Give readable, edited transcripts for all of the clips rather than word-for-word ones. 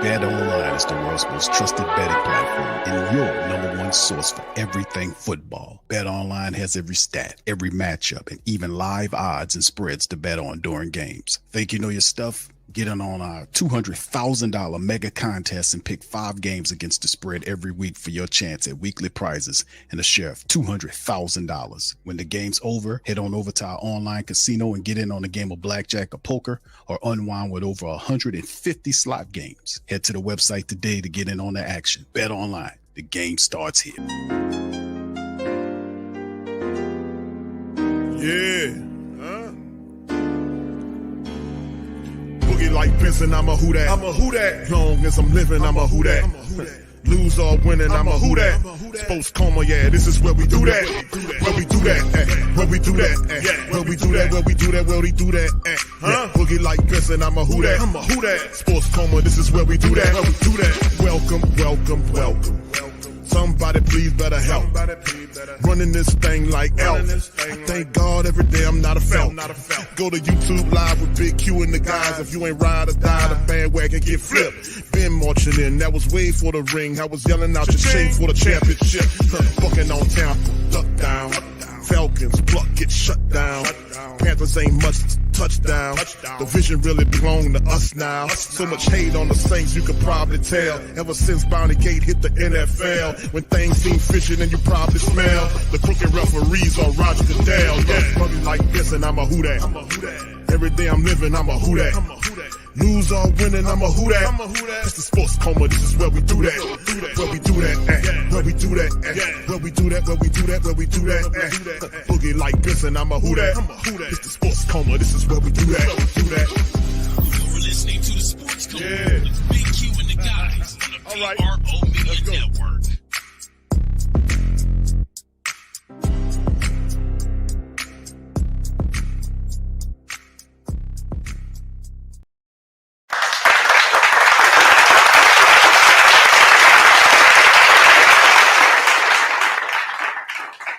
BetOnline is the world's most trusted betting platform and your number one source for everything football. BetOnline has every stat, every matchup, and even live odds and spreads to bet on during games. Think you know your stuff? Get in on our $200,000 mega contest and pick 5 games against the spread every week for your chance at weekly prizes and a share of $200,000. When the game's over, head on over to our online casino and get in on a game of blackjack or poker or unwind with over 150 slot games. Head to the website today to get in on the action. Bet online. The game starts here. Yeah. Boogie like Benson, I'm a who that. I'm a who that. Long as I'm living, I'm a who that. Lose or winning, I'm a who that. Sports coma, yeah, this is where we do that. Where we do that, where we do that, where we do that, where we do that, where we do that. Boogie like Benson, I'm a who that. I'm a who that. Sports coma, this is where we do that. Where we do that. Welcome, welcome, welcome. Somebody please better help. Running this thing like elf. I thank God every day I'm not a felt. Go to YouTube live with Big Q and the guys. If you ain't ride or die, the bandwagon get flipped. Been marching in, that was way for the ring. I was yelling out your shame for the championship. Bucking on Tampa, duck down. Falcons, pluck, get shut down. Panthers ain't much touchdown. The vision really belong to us now. So much hate on the Saints, you could probably tell. Ever since Bounty Gate hit the NFL, when things seem fishy, then you probably smell the crooked referees on Roger Goodell. Yeah, probably like this, and I'm a who that. Every day I'm living, I'm a who that. Lose or winning, I'm a who that. It's the sports coma, this is where we do that. Where we do that, where we do that, where we do that, where we do that, where we do that. Boogie like this, and I'm a who that. It's the sports coma, this is where we do that. You're listening to the Sports Coma with Big Q and the guys on the PRO Media Network.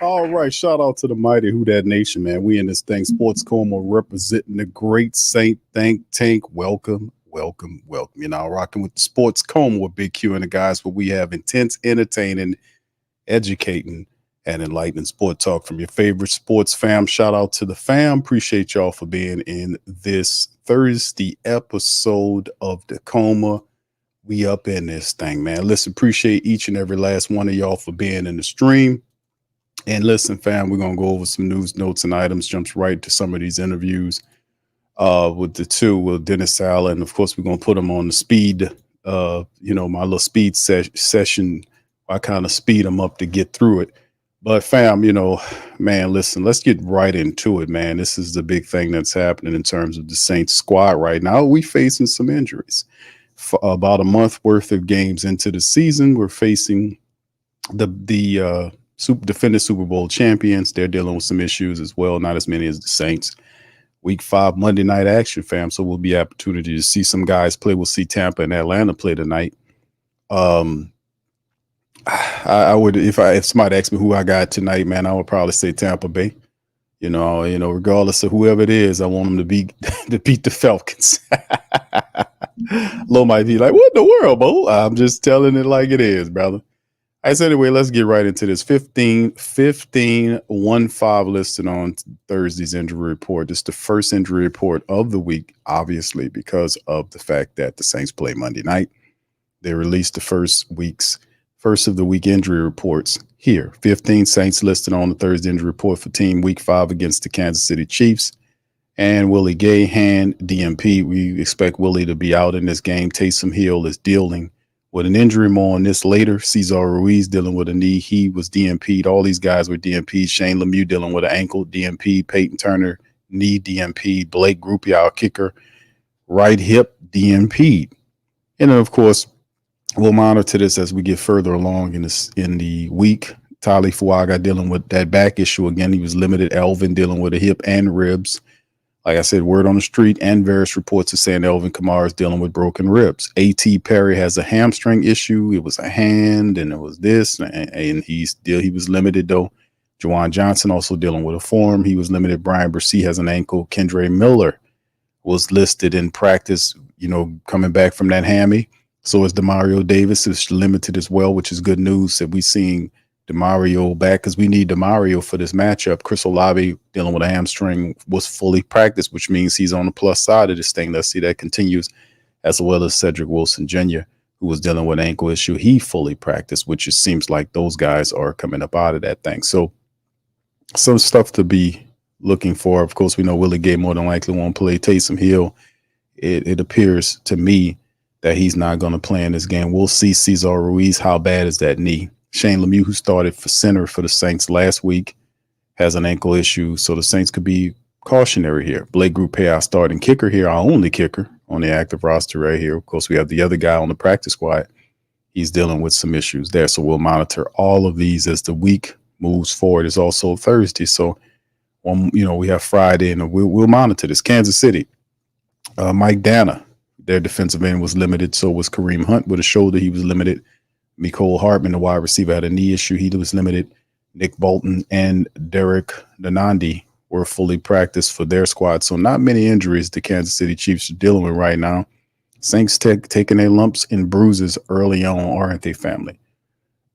All right, shout out to the mighty Who Dat Nation, man. We in this thing, Sports Coma, representing the great Saint Think Tank. Welcome, welcome, welcome. You're now rocking with the Sports Coma with Big Q and the guys, where we have intense, entertaining, educating, and enlightening sport talk from your favorite sports fam. Shout out to the fam. Appreciate y'all for being in this Thursday episode of the Coma. We up in this thing, man. Listen, appreciate each and every last one of y'all for being in the stream. And listen, fam, we're going to go over some news, notes, and items, jumps right to some of these interviews with Dennis Allen. Of course, we're going to put them on the speed, my little speed session. I kind of speed them up to get through it. But fam, man, listen, let's get right into it, man. This is the big thing that's happening in terms of the Saints squad right now. We facing some injuries. For about a month worth of games into the season, we're facing the defending Super Bowl champions. They're dealing with some issues as well, not as many as the Saints. Week 5 Monday night action, fam. So we'll be opportunity to see some guys play. We'll see Tampa and Atlanta play tonight. I would, if somebody asked me who I got tonight, man, I would probably say Tampa Bay. Regardless of whoever it is, I want them to beat the Falcons. Lo might be like, what in the world, Bo? I'm just telling it like it is, brother. All right, so anyway, let's get right into this. 15 listed on Thursday's injury report. This is the first injury report of the week, obviously, because of the fact that the Saints play Monday night. They released the first of the week injury reports here. 15 Saints listed on the Thursday injury report for team week 5 against the Kansas City Chiefs. And Willie Gay, hand, DMP. We expect Willie to be out in this game. Taysom Hill is dealing with an injury. More on this later. Cesar Ruiz dealing with a knee. He was DMP'd. All these guys were DMP'd. Shane Lemieux dealing with an ankle, DMP. Peyton Turner, knee, DMP. Blake Grupe, our kicker, right hip, DMP'd. And then, of course, we'll monitor this as we get further along in the week. Tali Fuaga dealing with that back issue again. He was limited. Elvin dealing with a hip and ribs. Like I said, word on the street and various reports are saying Elvin Kamara is dealing with broken ribs. A.T. Perry has a hamstring issue. It was a hand, and it was this, and he was limited, though. Juwan Johnson also dealing with a form. He was limited. Brian Bresee has an ankle. Kendre Miller was listed in practice, coming back from that hammy. So is Demario Davis is limited as well, which is good news that we seeing Demario back because we need Demario for this matchup. Chris Olave dealing with a hamstring was fully practiced, which means he's on the plus side of this thing. Let's see that continues, as well as Cedric Wilson Jr., who was dealing with an ankle issue. He fully practiced, which it seems like those guys are coming up out of that thing. So some stuff to be looking for. Of course, we know Willie Gay more than likely won't play. Taysom Hill, it appears to me that he's not going to play in this game. We'll see Cesar Ruiz. How bad is that knee? Shane Lemieux, who started for center for the Saints last week, has an ankle issue. So the Saints could be cautionary here. Blake Grupe, our starting kicker here, our only kicker on the active roster right here. Of course, we have the other guy on the practice squad. He's dealing with some issues there. So we'll monitor all of these as the week moves forward. It's also Thursday. So, we have Friday, and we'll monitor this. Kansas City, Mike Dana, their defensive end was limited. So was Kareem Hunt with a shoulder. He was limited. Mecole Hardman, the wide receiver, had a knee issue. He was limited. Nick Bolton and Derek Nanandi were fully practiced for their squad. So not many injuries the Kansas City Chiefs are dealing with right now. Saints taking their lumps and bruises early on, aren't they, family?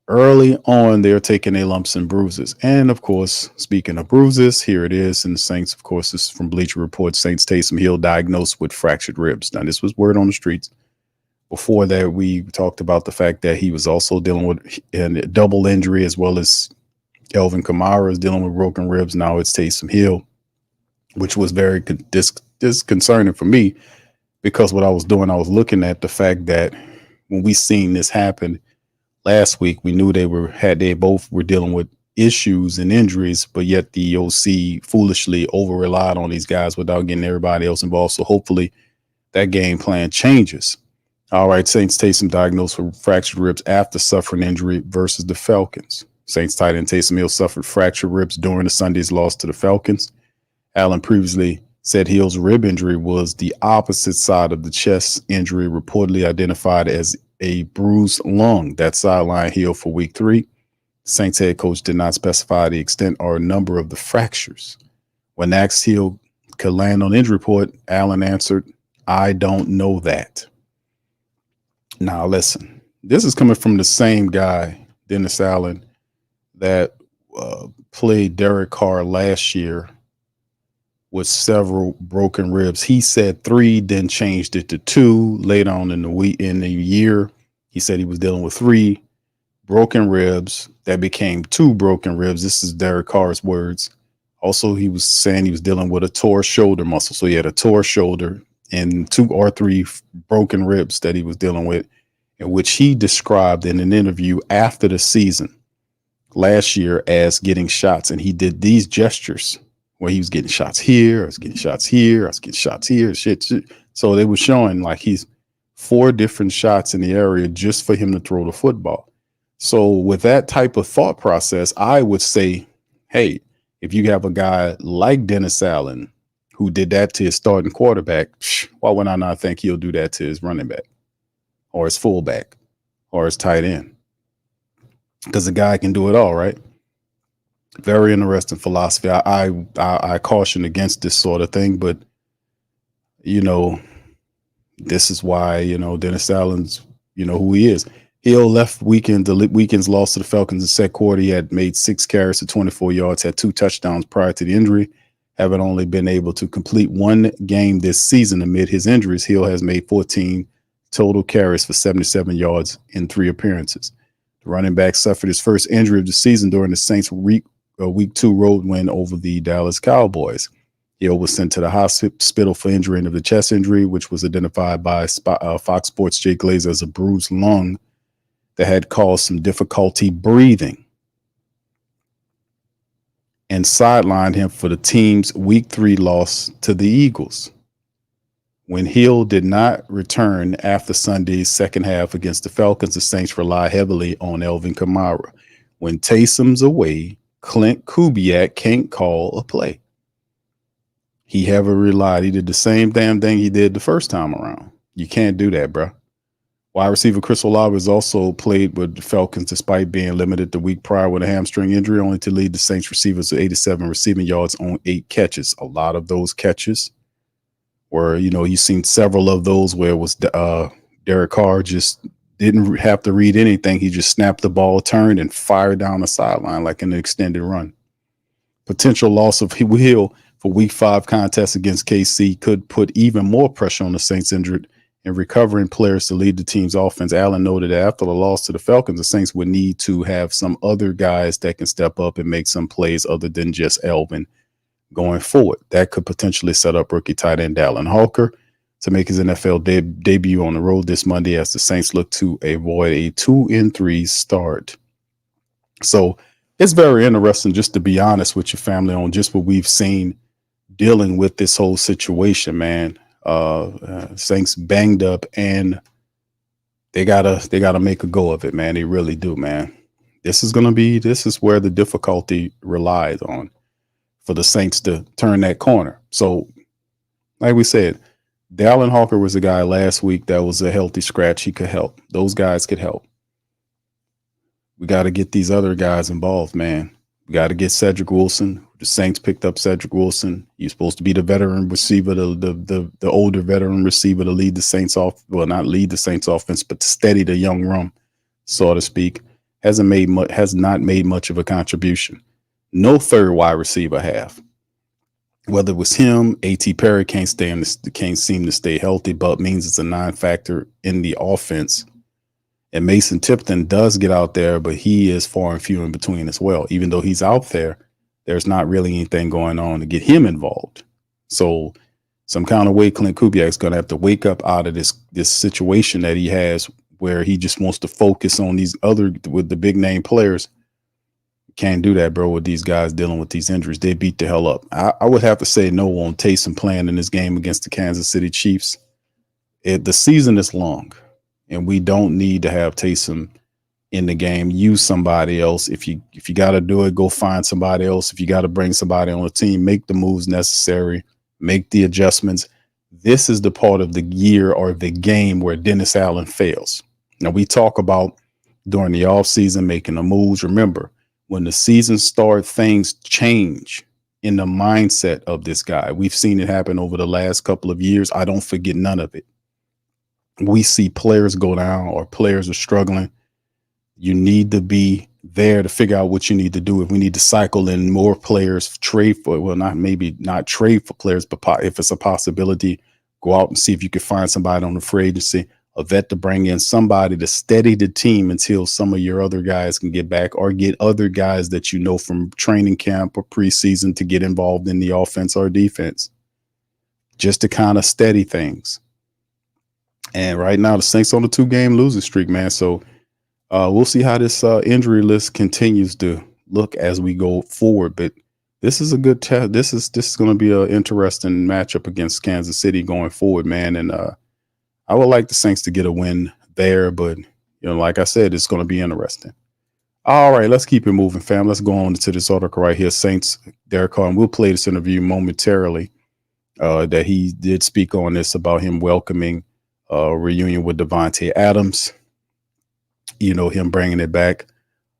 Early on, they're taking their lumps and bruises. And, of course, speaking of bruises, here it is. And the Saints, of course, this is from Bleacher Report. Saints Taysom Hill diagnosed with fractured ribs. Now, this was word on the streets. Before that, we talked about the fact that he was also dealing with a double injury, as well as Elvin Kamara is dealing with broken ribs. Now it's Taysom Hill, which was very disconcerting for me, because what I was doing, I was looking at the fact that when we seen this happen last week, we knew they both were dealing with issues and injuries, but yet the OC foolishly over relied on these guys without getting everybody else involved. So hopefully that game plan changes. All right, Saints Taysom diagnosed with fractured ribs after suffering injury versus the Falcons. Saints tight end Taysom Hill suffered fractured ribs during the Sunday's loss to the Falcons. Allen previously said Hill's rib injury was the opposite side of the chest injury, reportedly identified as a bruised lung that sidelined Hill for week 3. Saints head coach did not specify the extent or number of the fractures. When asked Hill could land on the injury report, Allen answered, "I don't know that." Now, listen, this is coming from the same guy, Dennis Allen, that played Derek Carr last year with several broken ribs. He said 3, then changed it to 2 later on in the year. He said he was dealing with 3 broken ribs that became 2 broken ribs. This is Derek Carr's words. Also, he was saying he was dealing with a tore shoulder muscle. So he had a tore shoulder and 2 or 3 broken ribs that he was dealing with, in which he described in an interview after the season last year as getting shots. And he did these gestures where he was getting shots here, I was getting shots here, I was getting shots here, shit. So they were showing like he's 4 different shots in the area just for him to throw the football. So with that type of thought process, I would say, hey, if you have a guy like Dennis Allen who did that to his starting quarterback, why would I not think he'll do that to his running back or his fullback or his tight end? Because the guy can do it all, right? Very interesting philosophy. I caution against this sort of thing, but this is why Dennis Allen's who he is. Hill left the weekend's loss to the Falcons in the second quarter. He had made 6 carries for 24 yards, had 2 touchdowns prior to the injury. Having only been able to complete 1 game this season amid his injuries, Hill has made 14 total carries for 77 yards in 3 appearances. The running back suffered his first injury of the season during the Saints' week 2 road win over the Dallas Cowboys. Hill was sent to the hospital for injury of the chest injury, which was identified by Fox Sports' Jay Glazer as a bruised lung that had caused some difficulty breathing and sidelined him for the team's week 3 loss to the Eagles. When Hill did not return after Sunday's second half against the Falcons, the Saints rely heavily on Elvin Kamara. When Taysom's away, Clint Kubiak can't call a play. He heavily relied. He did the same damn thing he did the first time around. You can't do that, bro. Wide receiver Chris Olave has also played with the Falcons despite being limited the week prior with a hamstring injury, only to lead the Saints receivers to 87 receiving yards on 8 catches. A lot of those catches were, you've seen several of those where it was Derek Carr just didn't have to read anything. He just snapped the ball, turned, and fired down the sideline like an extended run. Potential loss of Hill for Week 5 contest against KC could put even more pressure on the Saints injured and recovering players to lead the team's offense. Allen noted that after the loss to the Falcons, the Saints would need to have some other guys that can step up and make some plays other than just Elvin going forward. That could potentially set up rookie tight end Dallin Hawker to make his NFL debut on the road this Monday as the Saints look to avoid a 2-3 start. So it's very interesting, just to be honest with your family, on just what we've seen dealing with this whole situation, man. Saints banged up, and they gotta make a go of it, man. They really do, man. This is where the difficulty relies on for the Saints to turn that corner. So, like we said, Dallin Hawker was a guy last week that was a healthy scratch. He could help. Those guys could help. We got to get these other guys involved, man. We got to get Cedric Wilson. The Saints picked up Cedric Wilson. He's supposed to be the veteran receiver, the older veteran receiver to lead the Saints off. Well, not lead the Saints offense, but to steady the young rum, so to speak. Has not made much of a contribution. No third wide receiver have. Whether it was him, A.T. Perry can't seem to stay healthy, but means it's a non-factor in the offense. And Mason Tipton does get out there, but he is far and few in between as well. Even though he's out there, there's not really anything going on to get him involved. So some kind of way Clint Kubiak is going to have to wake up out of this situation that he has where he just wants to focus on with the big name players. Can't do that, bro, with these guys dealing with these injuries. They beat the hell up. I would have to say no on Taysom playing in this game against the Kansas City Chiefs. The season is long, and we don't need to have Taysom in the game. Use somebody else. If you got to do it, go find somebody else. If you got to bring somebody on the team, make the moves necessary, make the adjustments. This is the part of the year or the game where Dennis Allen fails. Now, we talk about during the offseason making the moves. Remember, when the season starts, things change in the mindset of this guy. We've seen it happen over the last couple of years. I don't forget none of it. We see players go down or players are struggling. You need to be there to figure out what you need to do. If we need to cycle in more players, not trade for players, but if it's a possibility, go out and see if you can find somebody on the free agency, a vet to bring in, somebody to steady the team until some of your other guys can get back, or get other guys that you know from training camp or preseason to get involved in the offense or defense, just to kind of steady things. And right now, the Saints on a 2-game losing streak, man. So we'll see how this injury list continues to look as we go forward. But this is a good test. This is going to be an interesting matchup against Kansas City going forward, man. And I would like the Saints to get a win there, but like I said, it's going to be interesting. All right, let's keep it moving, fam. Let's go on to this article right here. Saints, Derek Carr, and we'll play this interview momentarily. That he did speak on this about him welcoming a reunion with Davante Adams. Him bringing it back,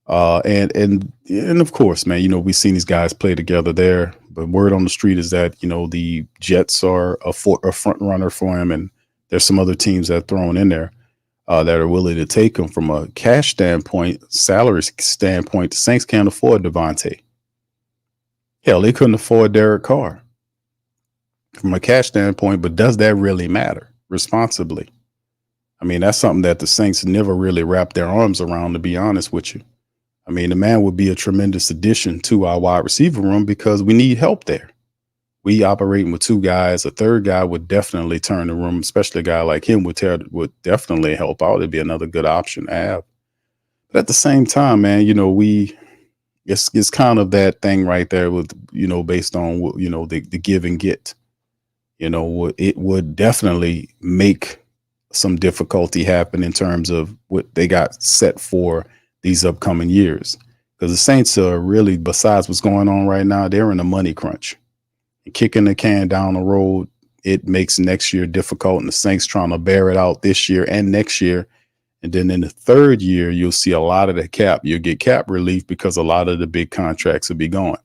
and of course, man, we've seen these guys play together there. But word on the street is that the Jets are a front runner for him, and there's some other teams that are thrown in there that are willing to take him. From a cash standpoint, salary standpoint, the Saints can't afford Davante. Hell, they couldn't afford Derek Carr from a cash standpoint, but does that really matter responsibly? I mean, that's something that the Saints never really wrapped their arms around, to be honest with you. I mean, the man would be a tremendous addition to our wide receiver room because we need help there. We operating with 2 guys. A third guy would definitely turn the room, especially a guy like him would definitely help out. It'd be another good option to have. But at the same time, man, it's kind of that thing right there with, based on, the give and get. It would definitely make some difficulty happen in terms of what they got set for these upcoming years. Because the Saints are really, besides what's going on right now, they're in a money crunch. And kicking the can down the road, it makes next year difficult, and the Saints trying to bear it out this year and next year. And then in the third year, you'll see a lot of the cap. You'll get cap relief because a lot of the big contracts will be gone.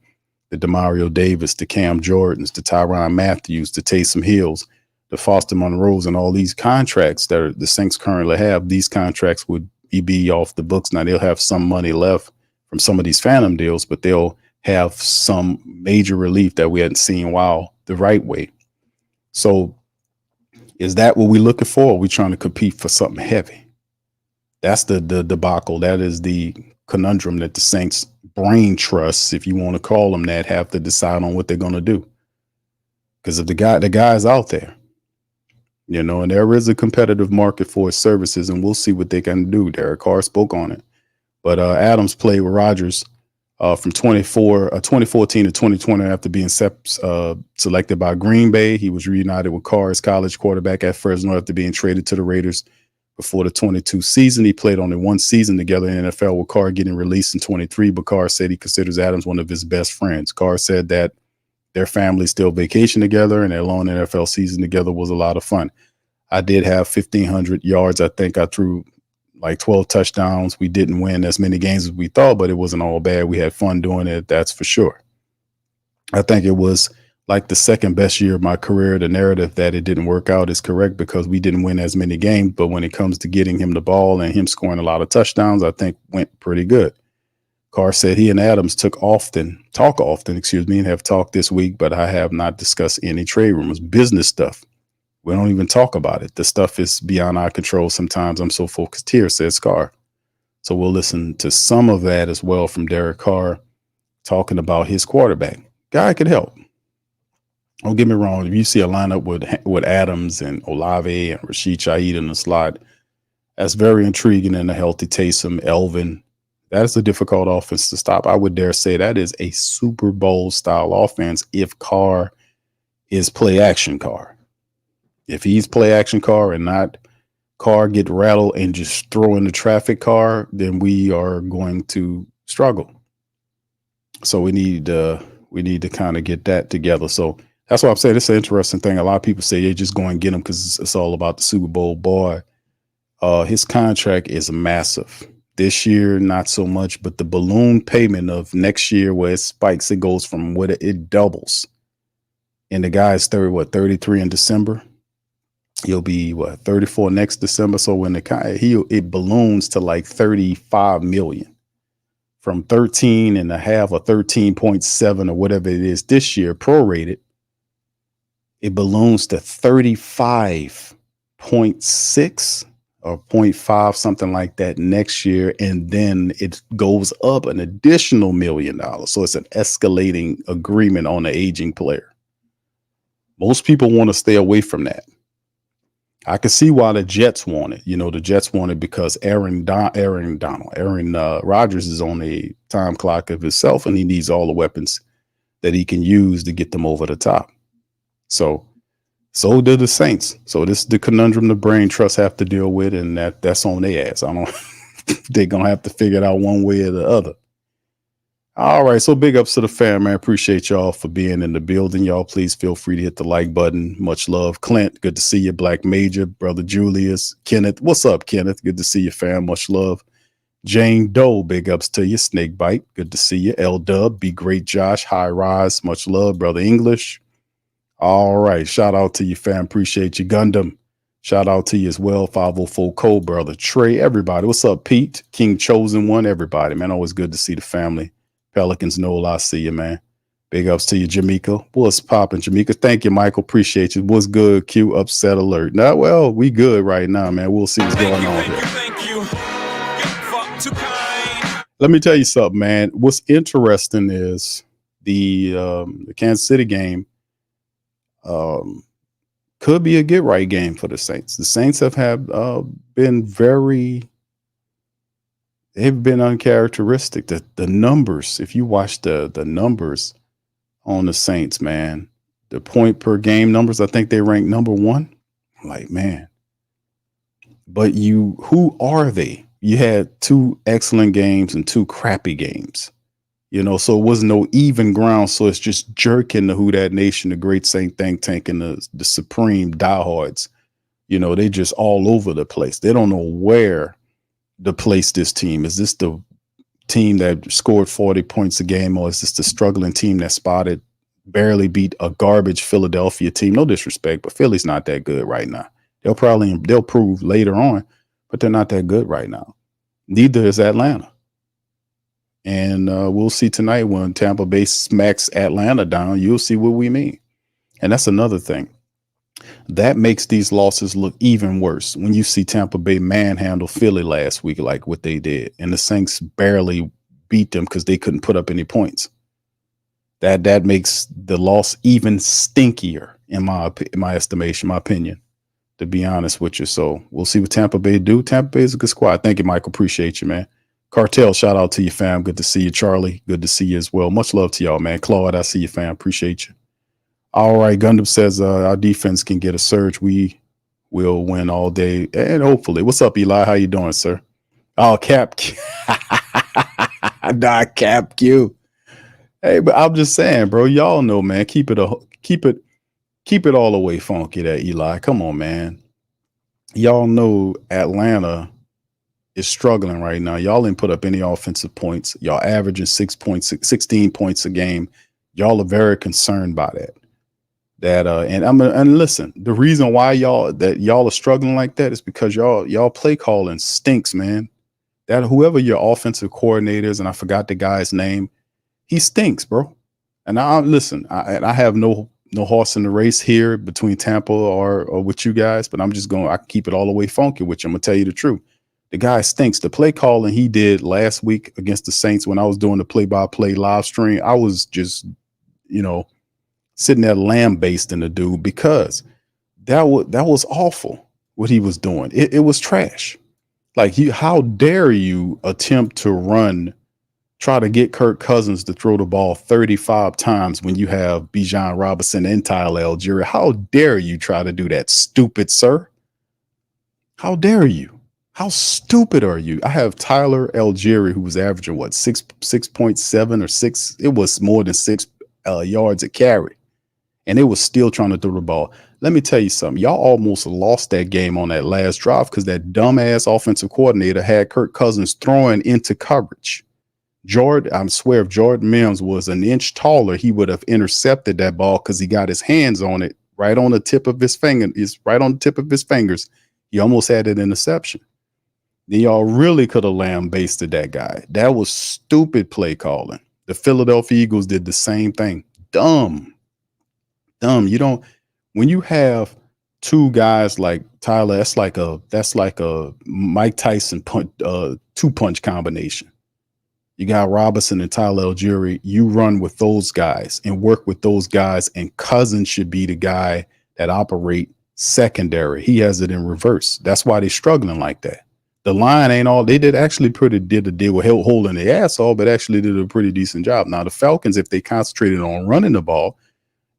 The Demario Davis, the Cam Jordans, the Tyrann Matthews, the Taysom Hills. the Foster Monroes and all these contracts that the Saints currently have, these contracts would be off the books. Now they'll have some money left from some of these phantom deals, but they'll have some major relief that we hadn't seen the right way. So is that what we're looking for? Are we trying to compete for something heavy? That's the debacle. That is the conundrum that the Saints brain trusts, if you want to call them that, have to decide on what they're going to do. Because if the guy's out there, and there is a competitive market for his services, and we'll see what they can do. Derek Carr spoke on it. But Adams played with Rodgers from 2014 to 2020 after being selected by Green Bay. He was reunited with Carr as college quarterback at Fresno after being traded to the Raiders before the 22 season. He played only one season together in the NFL, with Carr getting released in 23, but Carr said he considers Adams one of his best friends. Carr said that their families still vacation together, and their long NFL season together was a lot of fun. I did have 1,500 yards. I think I threw like 12 touchdowns. We didn't win as many games as we thought, but it wasn't all bad. We had fun doing it. That's for sure. I think it was like the second best year of my career. The narrative that it didn't work out is correct because we didn't win as many games. But when it comes to getting him the ball and him scoring a lot of touchdowns, I think went pretty good. Carr said he and Adams talk often, and have talked this week, but I have not discussed any trade rumors, business stuff. We don't even talk about it. The stuff is beyond our control. Sometimes I'm so focused here, says Carr. So we'll listen to some of that as well from Derek Carr talking about his quarterback. Guy could help. Don't get me wrong. If you see a lineup with Adams and Olave and Rashid Shaheed in the slot, that's very intriguing, and a healthy Taysom, Elvin. That is a difficult offense to stop. I would dare say that is a Super Bowl style offense if Carr is play action Carr. If he's play action Carr and not Carr get rattled and just throw in the traffic Carr, then we are going to struggle. So we need to kind of get that together. So that's why I'm saying it's an interesting thing. A lot of people say they just go and get him because it's all about the Super Bowl. Boy, his contract is massive. This year, not so much, but the balloon payment of next year where it spikes, it goes from it doubles. And the guy is 33 in December. He'll be 34 next December. So when it balloons to like 35 million from 13 and a half or 13.7 or whatever it is this year, prorated, it balloons to 35.6 or 0.5, something like that next year. And then it goes up an additional $1 million. So it's an escalating agreement on the aging player. Most people want to stay away from that. I can see why the Jets want it. The Jets want it because Aaron Rodgers is on a time clock of himself, and he needs all the weapons that he can use to get them over the top. So do the Saints. So this is the conundrum the brain trusts have to deal with, and that's on their ass. They're gonna have to figure it out one way or the other. All right, so big ups to the fam, man. Appreciate y'all for being in the building. Y'all, please feel free to hit the like button. Much love. Clint, good to see you. Black Major, Brother Julius. Kenneth, what's up, Kenneth? Good to see you, fam. Much love. Jane Doe, big ups to you. Snakebite, good to see you. L-Dub, be great, Josh. High Rise, much love. Brother English. All right, shout out to you, fam. Appreciate you. Gundam, shout out to you as well. 504 Cole, Brother Trey, everybody. What's up, Pete? King Chosen One, everybody, man. Always good to see the family. Pelicans, Noel, I see you, man. Big ups to you, Jamaica. What's popping, Jamaica? Thank you, Michael. Appreciate you. What's good? Q upset alert. Now, well, we good right now, man. We'll see what's going on here. Thank you. Too kind. Let me tell you something, man. What's interesting is the Kansas City game could be a get right game for the Saints. The Saints have they've been uncharacteristic. The numbers, if you watch the numbers on the Saints, man, the point per game numbers, I think they rank number one. I'm like, man, but who are they? You had 2 excellent games and 2 crappy games, so it was no even ground. So it's just jerking the Who Dat Nation, the great Saint think tank, and the supreme diehards. They just all over the place. They don't know where to place this team. Is this the team that scored 40 points a game, or is this the struggling team that spotted barely beat a garbage Philadelphia team. No disrespect, but Philly's not that good right now. They'll prove later on, but they're not that good right now. Neither is Atlanta. And we'll see tonight when Tampa Bay smacks Atlanta down. You'll see what we mean. And that's another thing. That makes these losses look even worse when you see Tampa Bay manhandle Philly last week like what they did. And the Saints barely beat them because they couldn't put up any points. That makes the loss even stinkier in my estimation, my opinion, to be honest with you. So we'll see what Tampa Bay do. Tampa Bay is a good squad. Thank you, Michael. Appreciate you, man. Cartel, shout out to you, fam. Good to see you. Charlie, good to see you as well. Much love to y'all, man. Claude, I see you, fam. Appreciate you. All right, Gundam says our defense can get a surge. We will win all day, and hopefully. What's up, Eli? How you doing, sir? Oh, Cap Q. Nah, Cap Q. Hey, but I'm just saying, bro. Y'all know, man. Keep it all the way funky, there, Eli. Come on, man. Y'all know Atlanta is struggling right now. Y'all didn't put up any offensive points. Y'all averaging 16 points a game. Y'all are very concerned by that. And listen, the reason why y'all are struggling like that is because y'all play calling stinks, man. That whoever your offensive coordinator is, and I forgot the guy's name, he stinks, bro. And I have no horse in the race here between Tampa or with you guys, but I keep it all the way funky with you. I'm gonna tell you the truth. The guy stinks. The play calling he did last week against the Saints when I was doing the play-by-play live stream, I was just, sitting there lambasting the dude because that was awful what he was doing. It was trash. Like, how dare you attempt to try to get Kirk Cousins to throw the ball 35 times when you have Bijan Robinson and Tyler Algieri? How dare you try to do that, stupid sir? How dare you? How stupid are you? I have Tyler Algieri, who was averaging 6.7 or 6. It was more than 6 yards a carry. And it was still trying to throw the ball. Let me tell you something. Y'all almost lost that game on that last drive because that dumbass offensive coordinator had Kirk Cousins throwing into coverage. I swear, if Jordan Mims was an inch taller, he would have intercepted that ball because he got his hands on it right on the tip of his finger. It's right on the tip of his fingers. He almost had an interception. Then y'all really could have lambasted that guy. That was stupid play calling. The Philadelphia Eagles did the same thing. Dumb. When you have two guys like Tyler, that's like a Mike Tyson two-punch combination. You got Robinson and Tyler Algieri. You run with those guys and work with those guys, and Cousins should be the guy that operate secondary. He has it in reverse. That's why they're struggling like that. The line ain't all they did. Actually, did a deal with holding the ass off, but actually did a pretty decent job. Now the Falcons, if they concentrated on running the ball,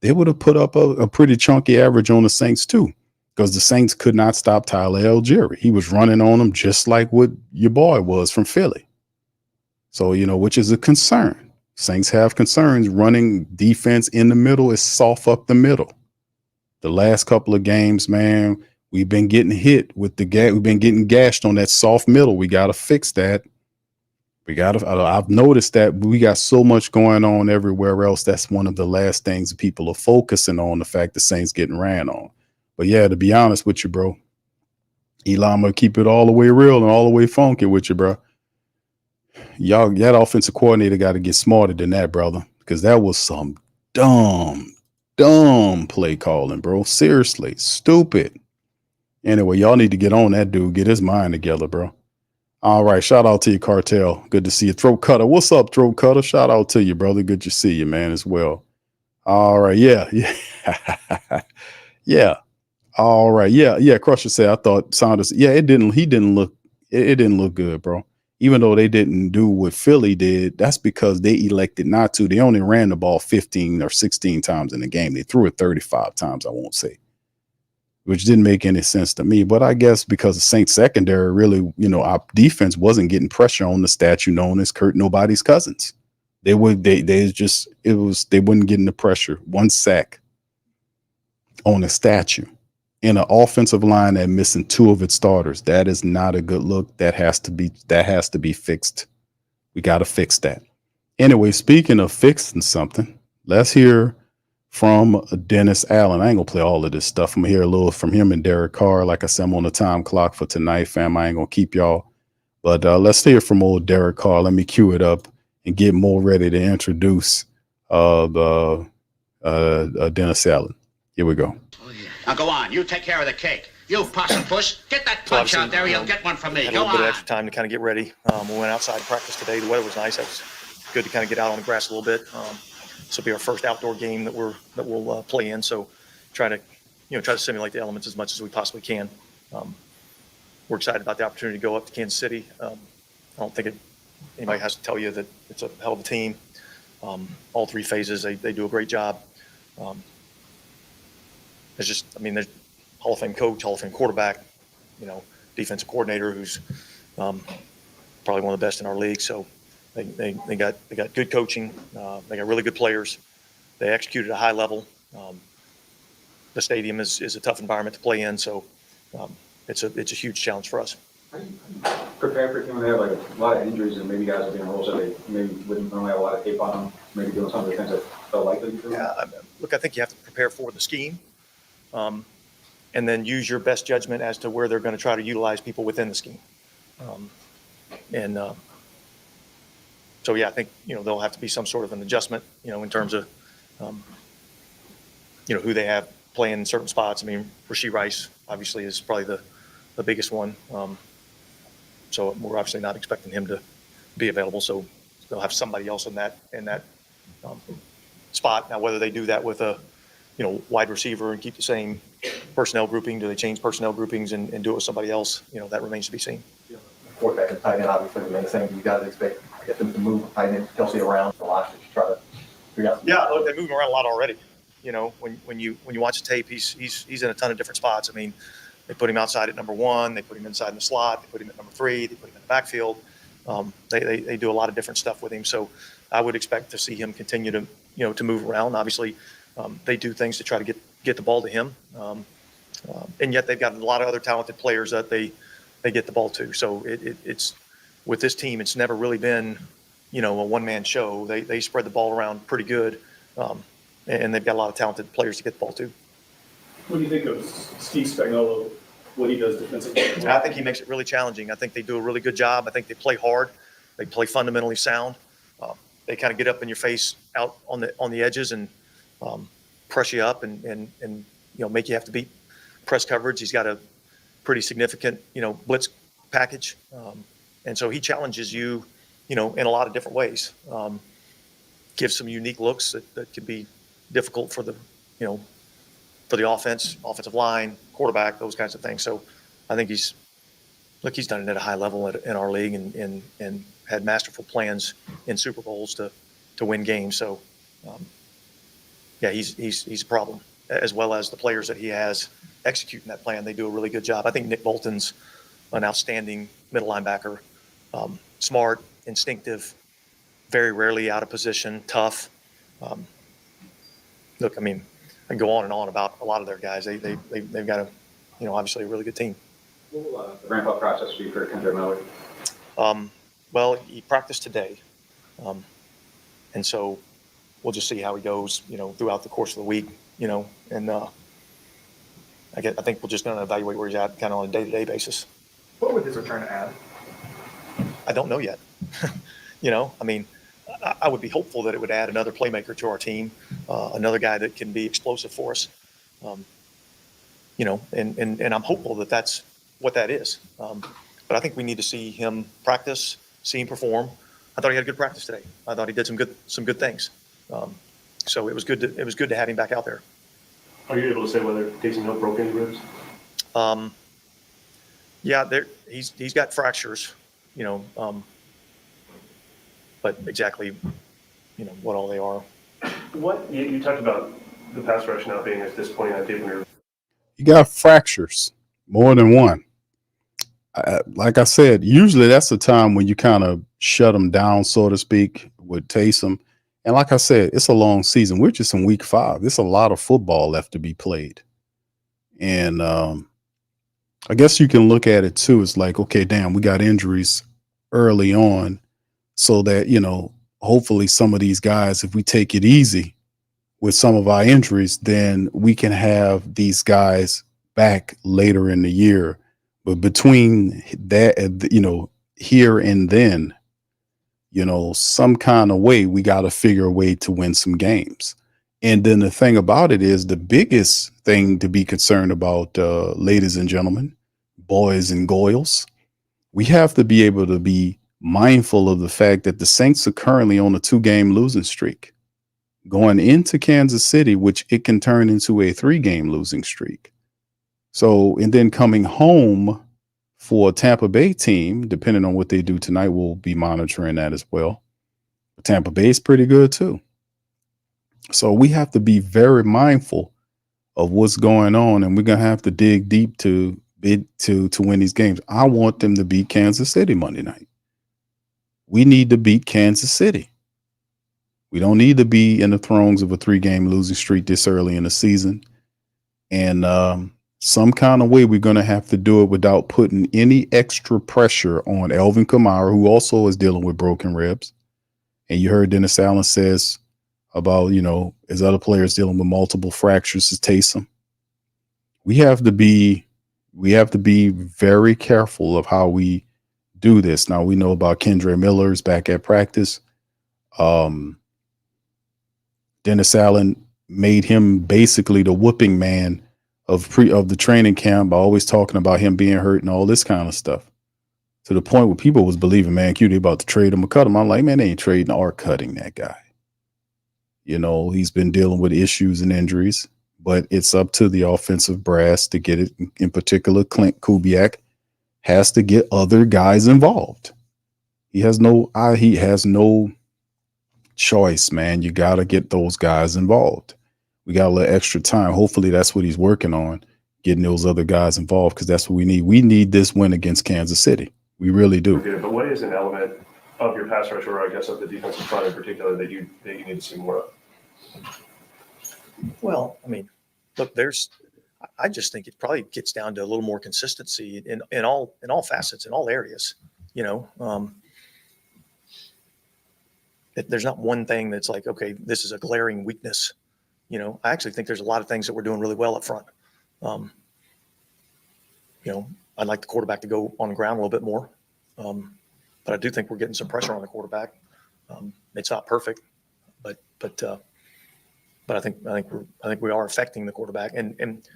they would have put up a pretty chunky average on the Saints too, because the Saints could not stop Tyler Algieri. He was running on them just like what your boy was from Philly. So, which is a concern. Saints have concerns. Running defense in the middle is soft up the middle. The last couple of games, man, we've been getting hit with we've been getting gashed on that soft middle. We got to fix that. I've noticed that we got so much going on everywhere else. That's one of the last things people are focusing on, the fact the Saints getting ran on. But yeah, to be honest with you, bro, Eli, I'm gonna keep it all the way real and all the way funky with you, bro. Y'all, that offensive coordinator got to get smarter than that, brother, because that was some dumb play calling, bro. Seriously, stupid. Anyway, y'all need to get on that dude, get his mind together, bro. All right, shout out to you, Cartel. Good to see you. Throat Cutter, what's up, Throat Cutter? Shout out to you, brother. Good to see you, man, as well. All right, yeah. Yeah. All right, yeah. Crusher said, I thought Saunders, it didn't look good, bro. Even though they didn't do what Philly did, that's because they elected not to. They only ran the ball 15 or 16 times in the game. They threw it 35 times, I won't say, which didn't make any sense to me. But I guess because the Saints secondary really, our defense wasn't getting pressure on the statue known as Kurt Nobody's Cousins. They wouldn't getting the pressure. One sack on a statue in an offensive line that missing two of its starters. That is not a good look. That has to be fixed. We got to fix that. Anyway, speaking of fixing something, let's hear from Dennis Allen. I ain't gonna play all of this stuff. I'm gonna hear a little from him and Derek Carr. Like I said, I'm on the time clock for tonight, fam. I ain't gonna keep y'all. But let's hear from old Derek Carr. Let me cue it up and get more ready to introduce Dennis Allen. Here we go. Now go on. You take care of the cake. You possum puss. Get that punch out there. You'll get one from me. Had Go a little bit of on. extra time to kind of get ready. We went outside to practice today. The weather was nice. That was good to kind of get out on the grass a little bit. This will be our first outdoor game that we'll play in. So try to simulate the elements as much as we possibly can. We're excited about the opportunity to go up to Kansas City. I don't think anybody has to tell you that it's a hell of a team. All three phases, they do a great job. There's Hall of Fame coach, Hall of Fame quarterback, defensive coordinator who's probably one of the best in our league. So they got good coaching. They got really good players. They execute at a high level. The stadium is a tough environment to play in. So it's a huge challenge for us. How do you prepare for a team when they have like a lot of injuries and maybe guys are being roles that they maybe wouldn't normally have a lot of tape on them, maybe doing some of the things that felt likely to do? Yeah, look, I think you have to prepare for the scheme. And then use your best judgment as to where they're going to try to utilize people within the scheme. So, yeah, I think, there'll have to be some sort of an adjustment, in terms of, who they have playing in certain spots. I mean, Rashee Rice obviously is probably the biggest one. So we're obviously not expecting him to be available. So they'll have somebody else in that spot. Now, whether they do that with a, wide receiver and keep the same personnel grouping, do they change personnel groupings and do it with somebody else? That remains to be seen. Quarterback and tight end obviously remain the same. You got to expect them to move tight end Kelsey around a lot to try to figure out. Yeah, look, they move him around a lot already. When you watch the tape, he's in a ton of different spots. I mean, they put him outside at number 1, they put him inside in the slot, they put him at number 3, they put him in the backfield. They do a lot of different stuff with him. So I would expect to see him continue to move around. Obviously, they do things to try to get the ball to him. And yet they've got a lot of other talented players that they get the ball to. So it's with this team, it's never really been, a one-man show. They spread the ball around pretty good. And they've got a lot of talented players to get the ball to. What do you think of Steve Spagnuolo, what he does defensively? I think he makes it really challenging. I think they do a really good job. I think they play hard. They play fundamentally sound. They kind of get up in your face out on the edges and press you up and make you have to beat press coverage. He's got a pretty significant, blitz package. And so he challenges you, in a lot of different ways. Gives some unique looks that could be difficult for the offense, offensive line, quarterback, those kinds of things. So I think he's done it at a high level in our league and had masterful plans in Super Bowls to win games. So, he's a problem, as well as the players that he has executing that plan. They do a really good job. I think Nick Bolton's an outstanding middle linebacker, smart, instinctive, very rarely out of position, tough. Look, I mean, I can go on and on about a lot of their guys. They've got obviously a really good team. What will the ramp-up process be for Kendrick Miller? Well, he practiced today. And so we'll just see how he goes, throughout the course of the week, and I think we're just going to evaluate where he's at kind of on a day-to-day basis. What would his return add? I don't know yet. I mean, I would be hopeful that it would add another playmaker to our team, another guy that can be explosive for us. And I'm hopeful that that's what that is. But I think we need to see him practice, see him perform. I thought he had a good practice today. I thought he did some good things. So it was good to have him back out there. Are you able to say whether Taysom Hill broke any ribs? Yeah, he's got fractures, but exactly, what all they are. What you talked about the pass rush not being at this point, I think You got fractures, more than one. Like I said, usually that's the time when you kind of shut them down, so to speak, with Taysom. And like I said, it's a long season. We're just in week 5. There's a lot of football left to be played. And I guess you can look at it too. It's like, okay, damn, we got injuries early on so that, hopefully some of these guys, if we take it easy, with some of our injuries, then we can have these guys back later in the year. But between that, here and then, some kind of way we got to figure a way to win some games. And then the thing about it is the biggest thing to be concerned about, ladies and gentlemen, boys and girls, we have to be able to be mindful of the fact that the Saints are currently on a 2-game losing streak going into Kansas City, which it can turn into a 3-game losing streak. So, and then coming home for a Tampa Bay team, depending on what they do tonight, we'll be monitoring that as well. Tampa Bay is pretty good too. So we have to be very mindful of what's going on, and we're going to have to dig deep to win these games. I want them to beat Kansas City Monday night. We need to beat Kansas City. We don't need to be in the throes of a 3-game losing streak this early in the season. And some kind of way we're going to have to do it without putting any extra pressure on Alvin Kamara, who also is dealing with broken ribs. And you heard Dennis Allen says about, as other players dealing with multiple fractures as Taysom. We have to be very careful of how we do this. Now we know about Kendre Miller's back at practice. Dennis Allen made him basically the whooping man of the training camp by always talking about him being hurt and all this kind of stuff, to the point where people was believing, man, they about to trade him or cut him. I'm like, man, they ain't trading or cutting that guy. He's been dealing with issues and injuries, but it's up to the offensive brass to get it. In particular, Clint Kubiak has to get other guys involved. He has no choice, man. You got to get those guys involved. We got a little extra time. Hopefully that's what he's working on, getting those other guys involved, because that's what we need. We need this win against Kansas City. We really do. Okay, but what is an element of your pass rush, or I guess of the defensive front in particular, that you need to see more of? Well, I mean, look, I just think it probably gets down to a little more consistency in all facets, in all areas. There's not one thing that's like, okay, this is a glaring weakness. I actually think there's a lot of things that we're doing really well up front. I'd like the quarterback to go on the ground a little bit more. But I do think we're getting some pressure on the quarterback. It's not perfect, but I think we are affecting the quarterback. And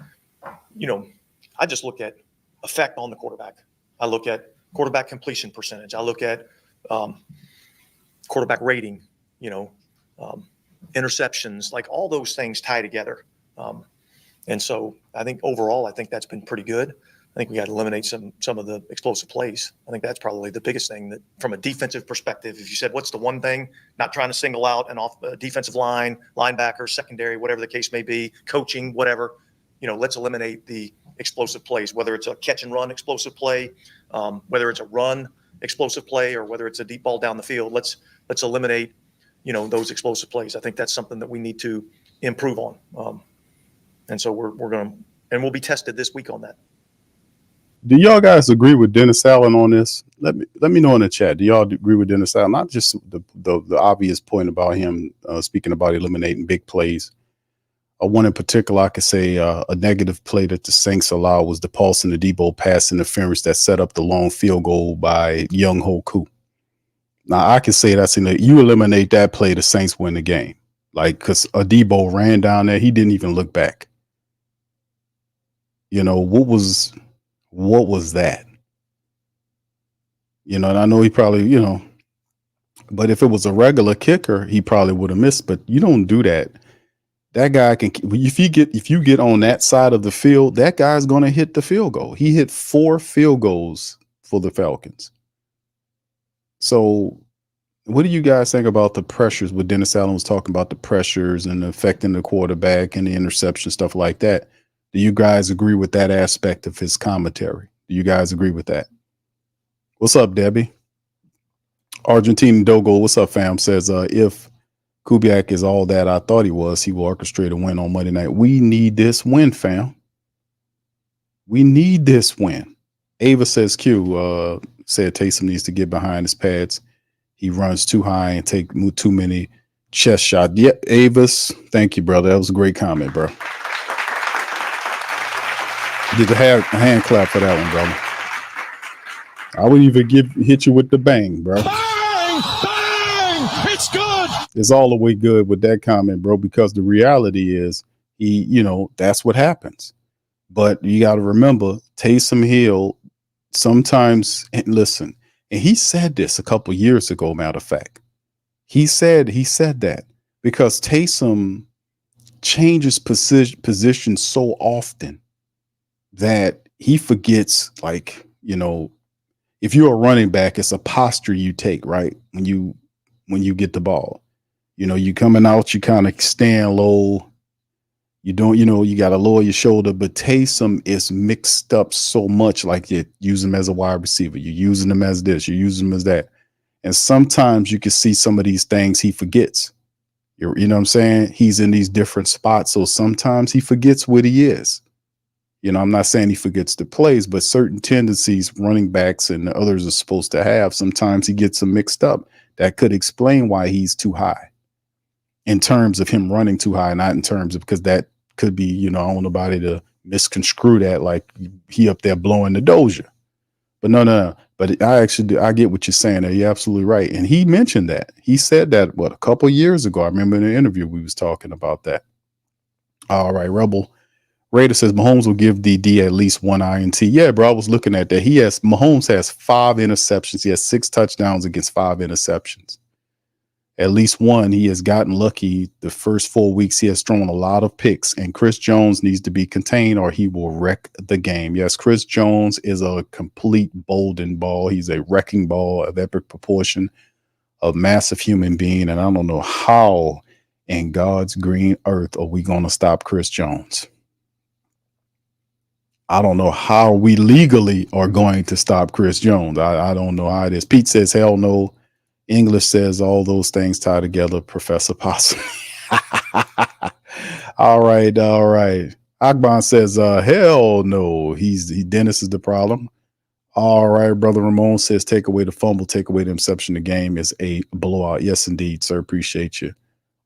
I just look at effect on the quarterback. I look at quarterback completion percentage. I look at quarterback rating, interceptions, like all those things tie together. And so I think overall, I think that's been pretty good. I think we got to eliminate some of the explosive plays. I think that's probably the biggest thing, that from a defensive perspective, if you said, what's the one thing, not trying to single out an off defensive line, linebacker, secondary, whatever the case may be, coaching, whatever, let's eliminate the explosive plays, whether it's a catch and run explosive play, whether it's a run explosive play, or whether it's a deep ball down the field. Let's eliminate, those explosive plays. I think that's something that we need to improve on. And so we're going to, and we'll be tested this week on that. Do y'all guys agree with Dennis Allen on this? Let me know in the chat. Do y'all agree with Dennis Allen? Not just the obvious point about him speaking about eliminating big plays. One in particular, I could say a negative play that the Saints allowed was the Paulson to Debo pass interference that set up the long field goal by Young Ho Koo. Now, I can say that's you eliminate that play, the Saints win the game. Like, because Debo ran down there, he didn't even look back. What was that? And I know he probably, but if it was a regular kicker, he probably would have missed. But you don't do that. That guy can, if you get on that side of the field, that guy's going to hit the field goal. He hit 4 field goals for the Falcons. So what do you guys think about the pressures? What Dennis Allen was talking about, the pressures and affecting the quarterback and the interception, stuff like that. Do you guys agree with that aspect of his commentary? Do you guys agree with that? What's up, Debbie? Argentine Dogo, what's up, fam? Says, if Kubiak is all that I thought he was, he will orchestrate a win on Monday night. We need this win, fam. We need this win. Ava says, said Taysom needs to get behind his pads. He runs too high and take too many chest shot. Yeah, Avis, thank you, brother. That was a great comment, bro. Did a hand clap for that one, brother. I would even hit you with the bang, bro. Bang! Bang! It's good! It's all the way good with that comment, bro, because the reality is that's what happens. But you got to remember, Taysom Hill sometimes, and listen, and he said this a couple years ago, matter of fact. He said that because Taysom changes position so often that he forgets, like, if you're a running back, it's a posture you take, right? When you get the ball, you coming out, you kind of stand low. You don't, you got to lower your shoulder, but Taysom is mixed up so much. Like you use him as a wide receiver. You're using him as this, you're using him as that. And sometimes you can see some of these things he forgets. You know what I'm saying? He's in these different spots. So sometimes he forgets what he is. I'm not saying he forgets the plays, but certain tendencies running backs and others are supposed to have, sometimes he gets them mixed up. That could explain why he's too high in terms of him running too high, not in terms of, because that could be, I don't want nobody to misconstrue that like he up there blowing the doja. But no. But I get what you're saying there. You're absolutely right. And he mentioned that. He said that, a couple of years ago. I remember in an interview we was talking about that. All right, Rebel Raider says Mahomes will give DD at least one INT. Yeah, bro, I was looking at that. Mahomes has 5 interceptions. He has 6 touchdowns against 5 interceptions. At least one, he has gotten lucky. The first 4 weeks, he has thrown a lot of picks, and Chris Jones needs to be contained or he will wreck the game. Yes, Chris Jones is a complete bowling ball. He's a wrecking ball of epic proportion, a massive human being, and I don't know how in God's green earth are we going to stop Chris Jones. I don't know how we legally are going to stop Chris Jones. I don't know how it is. Pete says, hell no. English says all those things tie together, Professor Possum. All right. Akban says, hell no. Dennis is the problem. All right, Brother Ramon says, take away the fumble, take away the interception. The game is a blowout. Yes, indeed, sir. Appreciate you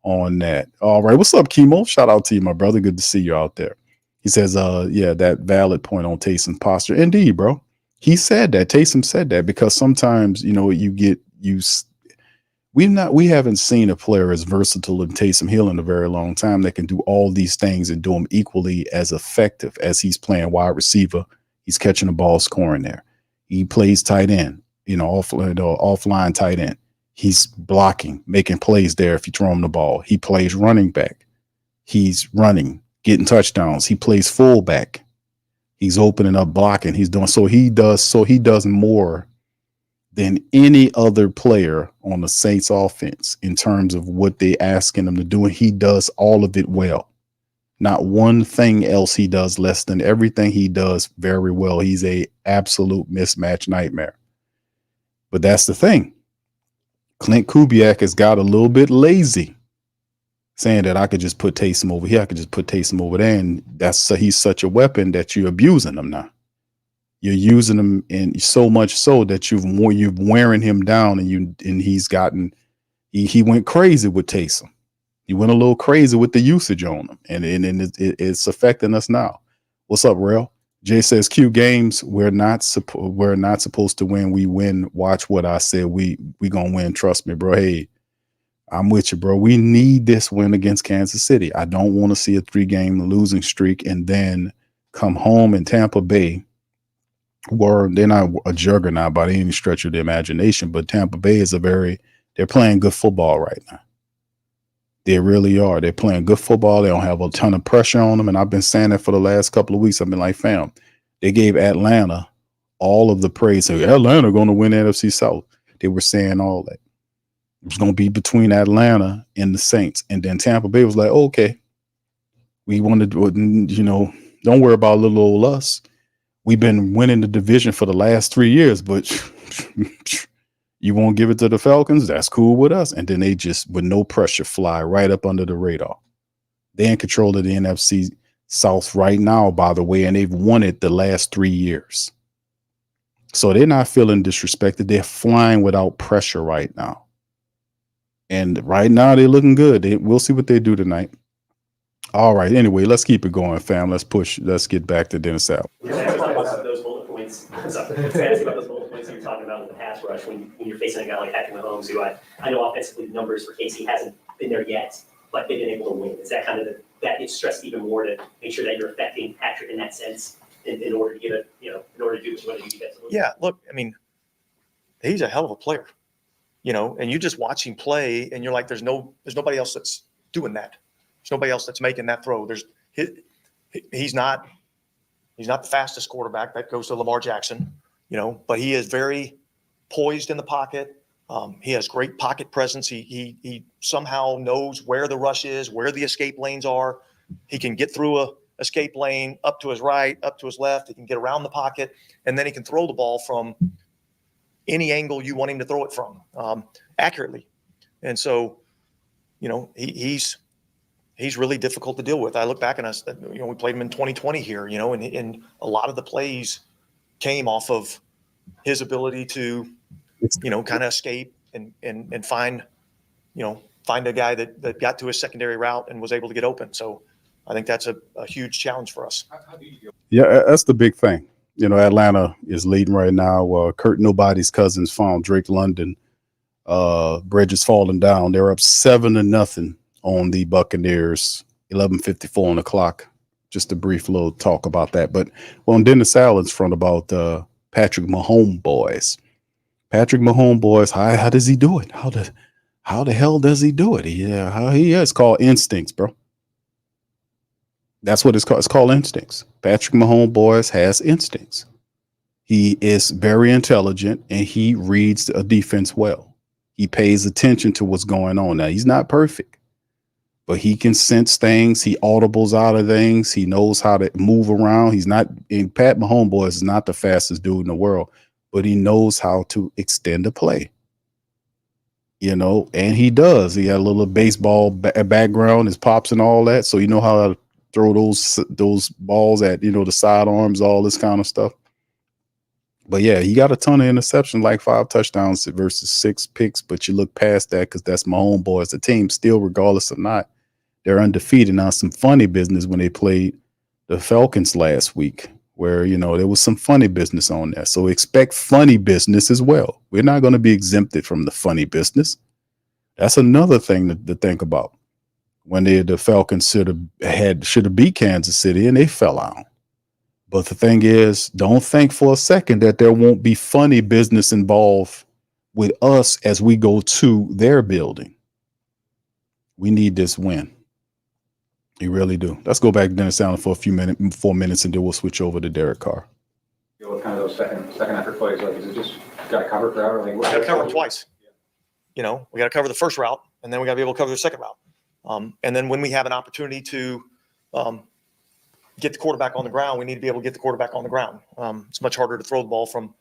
on that. All right. What's up, Chemo? Shout out to you, my brother. Good to see you out there. He says, that valid point on Taysom's posture. Indeed, bro. He said that. Taysom said that because sometimes, we haven't seen a player as versatile as Taysom Hill in a very long time that can do all these things and do them equally as effective as he's playing wide receiver. He's catching the ball, scoring there. He plays tight end, offline tight end. He's blocking, making plays there if you throw him the ball. He plays running back. He's running, getting touchdowns. He plays fullback. He's opening up, blocking. He does more than any other player on the Saints offense in terms of what they asking him to do. And he does all of it well. Not one thing else he does less than everything he does very well. He's a absolute mismatch nightmare. But that's the thing. Clint Kubiak has got a little bit lazy, saying that I could just put Taysom over here. I could just put Taysom over there. And he's such a weapon that you're abusing him now. You're using him, and so much so that you're wearing him down, and he went crazy with Taysom. He went a little crazy with the usage on him, and it's affecting us now. What's up, Rel? Jay says, Q games we're not supposed to win. We win. Watch what I said. We gonna win. Trust me, bro. Hey, I'm with you, bro. We need this win against Kansas City. I don't want to see a 3-game losing streak and then come home in Tampa Bay. Or they're not a juggernaut by any stretch of the imagination, but Tampa Bay is they're playing good football right now. They really are. They're playing good football. They don't have a ton of pressure on them. And I've been saying that for the last couple of weeks. I've been like, fam, they gave Atlanta all of the praise. So Atlanta going to win the NFC South. They were saying all that. It was going to be between Atlanta and the Saints. And then Tampa Bay was like, okay, we want to, don't worry about little old us. We've been winning the division for the last 3 years, but you won't give it to the Falcons? That's cool with us. And then they just, with no pressure, fly right up under the radar. They're in control of the NFC South right now, by the way, and they've won it the last 3 years. So they're not feeling disrespected. They're flying without pressure right now. And right now they're looking good. We'll see what they do tonight. All right. Anyway, let's keep it going, fam. Let's push. Let's get back to Dennis Allen. Ask about those bullet points. I'm sorry. Ask about those bullet points you were talking about with the pass rush when you're facing a guy like Patrick Mahomes, who I know offensively the numbers for KC hasn't been there yet, but they've been able to win. Is that kind of that gets stressed even more to make sure that you're affecting Patrick in that sense in order to get in order to do what you want to do defensively? Yeah, look, I mean, he's a hell of a player, and you just watch him play, and you're like, there's nobody else that's doing that. There's nobody else that's making that throw. He's not the fastest quarterback. That goes to Lamar Jackson, but he is very poised in the pocket. He has great pocket presence. He somehow knows where the rush is, where the escape lanes are. He can get through a escape lane up to his right, up to his left. He can get around the pocket, and then he can throw the ball from any angle you want him to throw it from accurately. And so, he's really difficult to deal with. I look back and I said, we played him in 2020 here, and a lot of the plays came off of his ability to, kind of escape and find a guy that got to his secondary route and was able to get open. So I think that's a huge challenge for us. Yeah, that's the big thing. Atlanta is leading right now. Kurt Nobody's Cousins found Drake London. Bridges falling down. They're up 7-0 on the Buccaneers. 11:54 on the clock. Just a brief little talk about that. But on Dennis Allen's front about Patrick Mahomes boys. Patrick Mahomes boys, how does he do it? How the hell does he do it? It's called instincts, bro. That's what it's called. It's called instincts. Patrick Mahomes boys has instincts. He is very intelligent and he reads a defense well. He pays attention to what's going on. Now, he's not perfect, but he can sense things. He audibles out of things. He knows how to move around. Pat Mahomes boys is not the fastest dude in the world, but he knows how to extend a play. And he does. He had a little baseball background, his pops and all that. So you know how to throw those balls at, the sidearms, all this kind of stuff. But yeah, he got a ton of interceptions, like 5 touchdowns versus 6 picks. But you look past that because that's Mahomes boys. The team still, regardless or not, they're undefeated. Now, some funny business when they played the Falcons last week, where, there was some funny business on there. So expect funny business as well. We're not going to be exempted from the funny business. That's another thing to think about. When the Falcons should have beat Kansas City and they fell out. But the thing is, don't think for a second that there won't be funny business involved with us as we go to their building. We need this win. You really do. Let's go back to Dennis Allen for 4 minutes, and then we'll switch over to Derek Carr. With kind of those second effort plays, is it just got to cover for We got to cover them twice. We got to cover the first route, and then we got to be able to cover the second route. And then when we have an opportunity to get the quarterback on the ground, we need to be able to get the quarterback on the ground. It's much harder to throw the ball from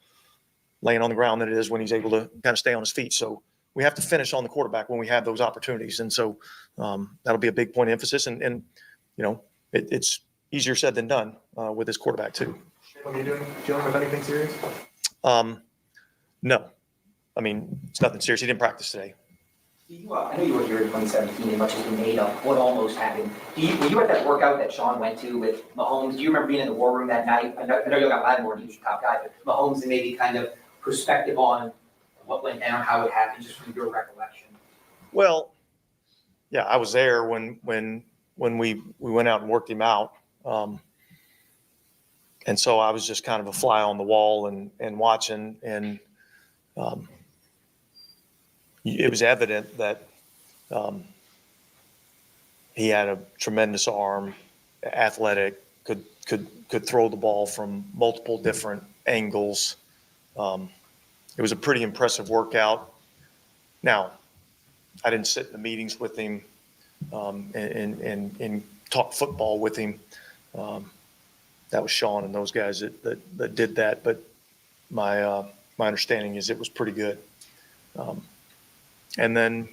laying on the ground than it is when he's able to kind of stay on his feet. So we have to finish on the quarterback when we have those opportunities. And so that'll be a big point of emphasis. And it's easier said than done with this quarterback too. When you're dealing with anything serious? No. I mean, it's nothing serious. He didn't practice today. I know you were here in 2017 and much has been made of what almost happened. Were you at that workout that Sean went to with Mahomes? Do you remember being in the war room that night? I know you got Lattimore, he was your top guy, but Mahomes and maybe kind of perspective on what went down, how it happened, just from your recollection. Well, yeah, I was there when we went out and worked him out. And so I was just kind of a fly on the wall and watching, and it was evident that he had a tremendous arm, athletic, could throw the ball from multiple different angles. It was a pretty impressive workout. Now, I didn't sit in the meetings with him and talk football with him. That was Sean and those guys that did that. But my understanding is it was pretty good. And then,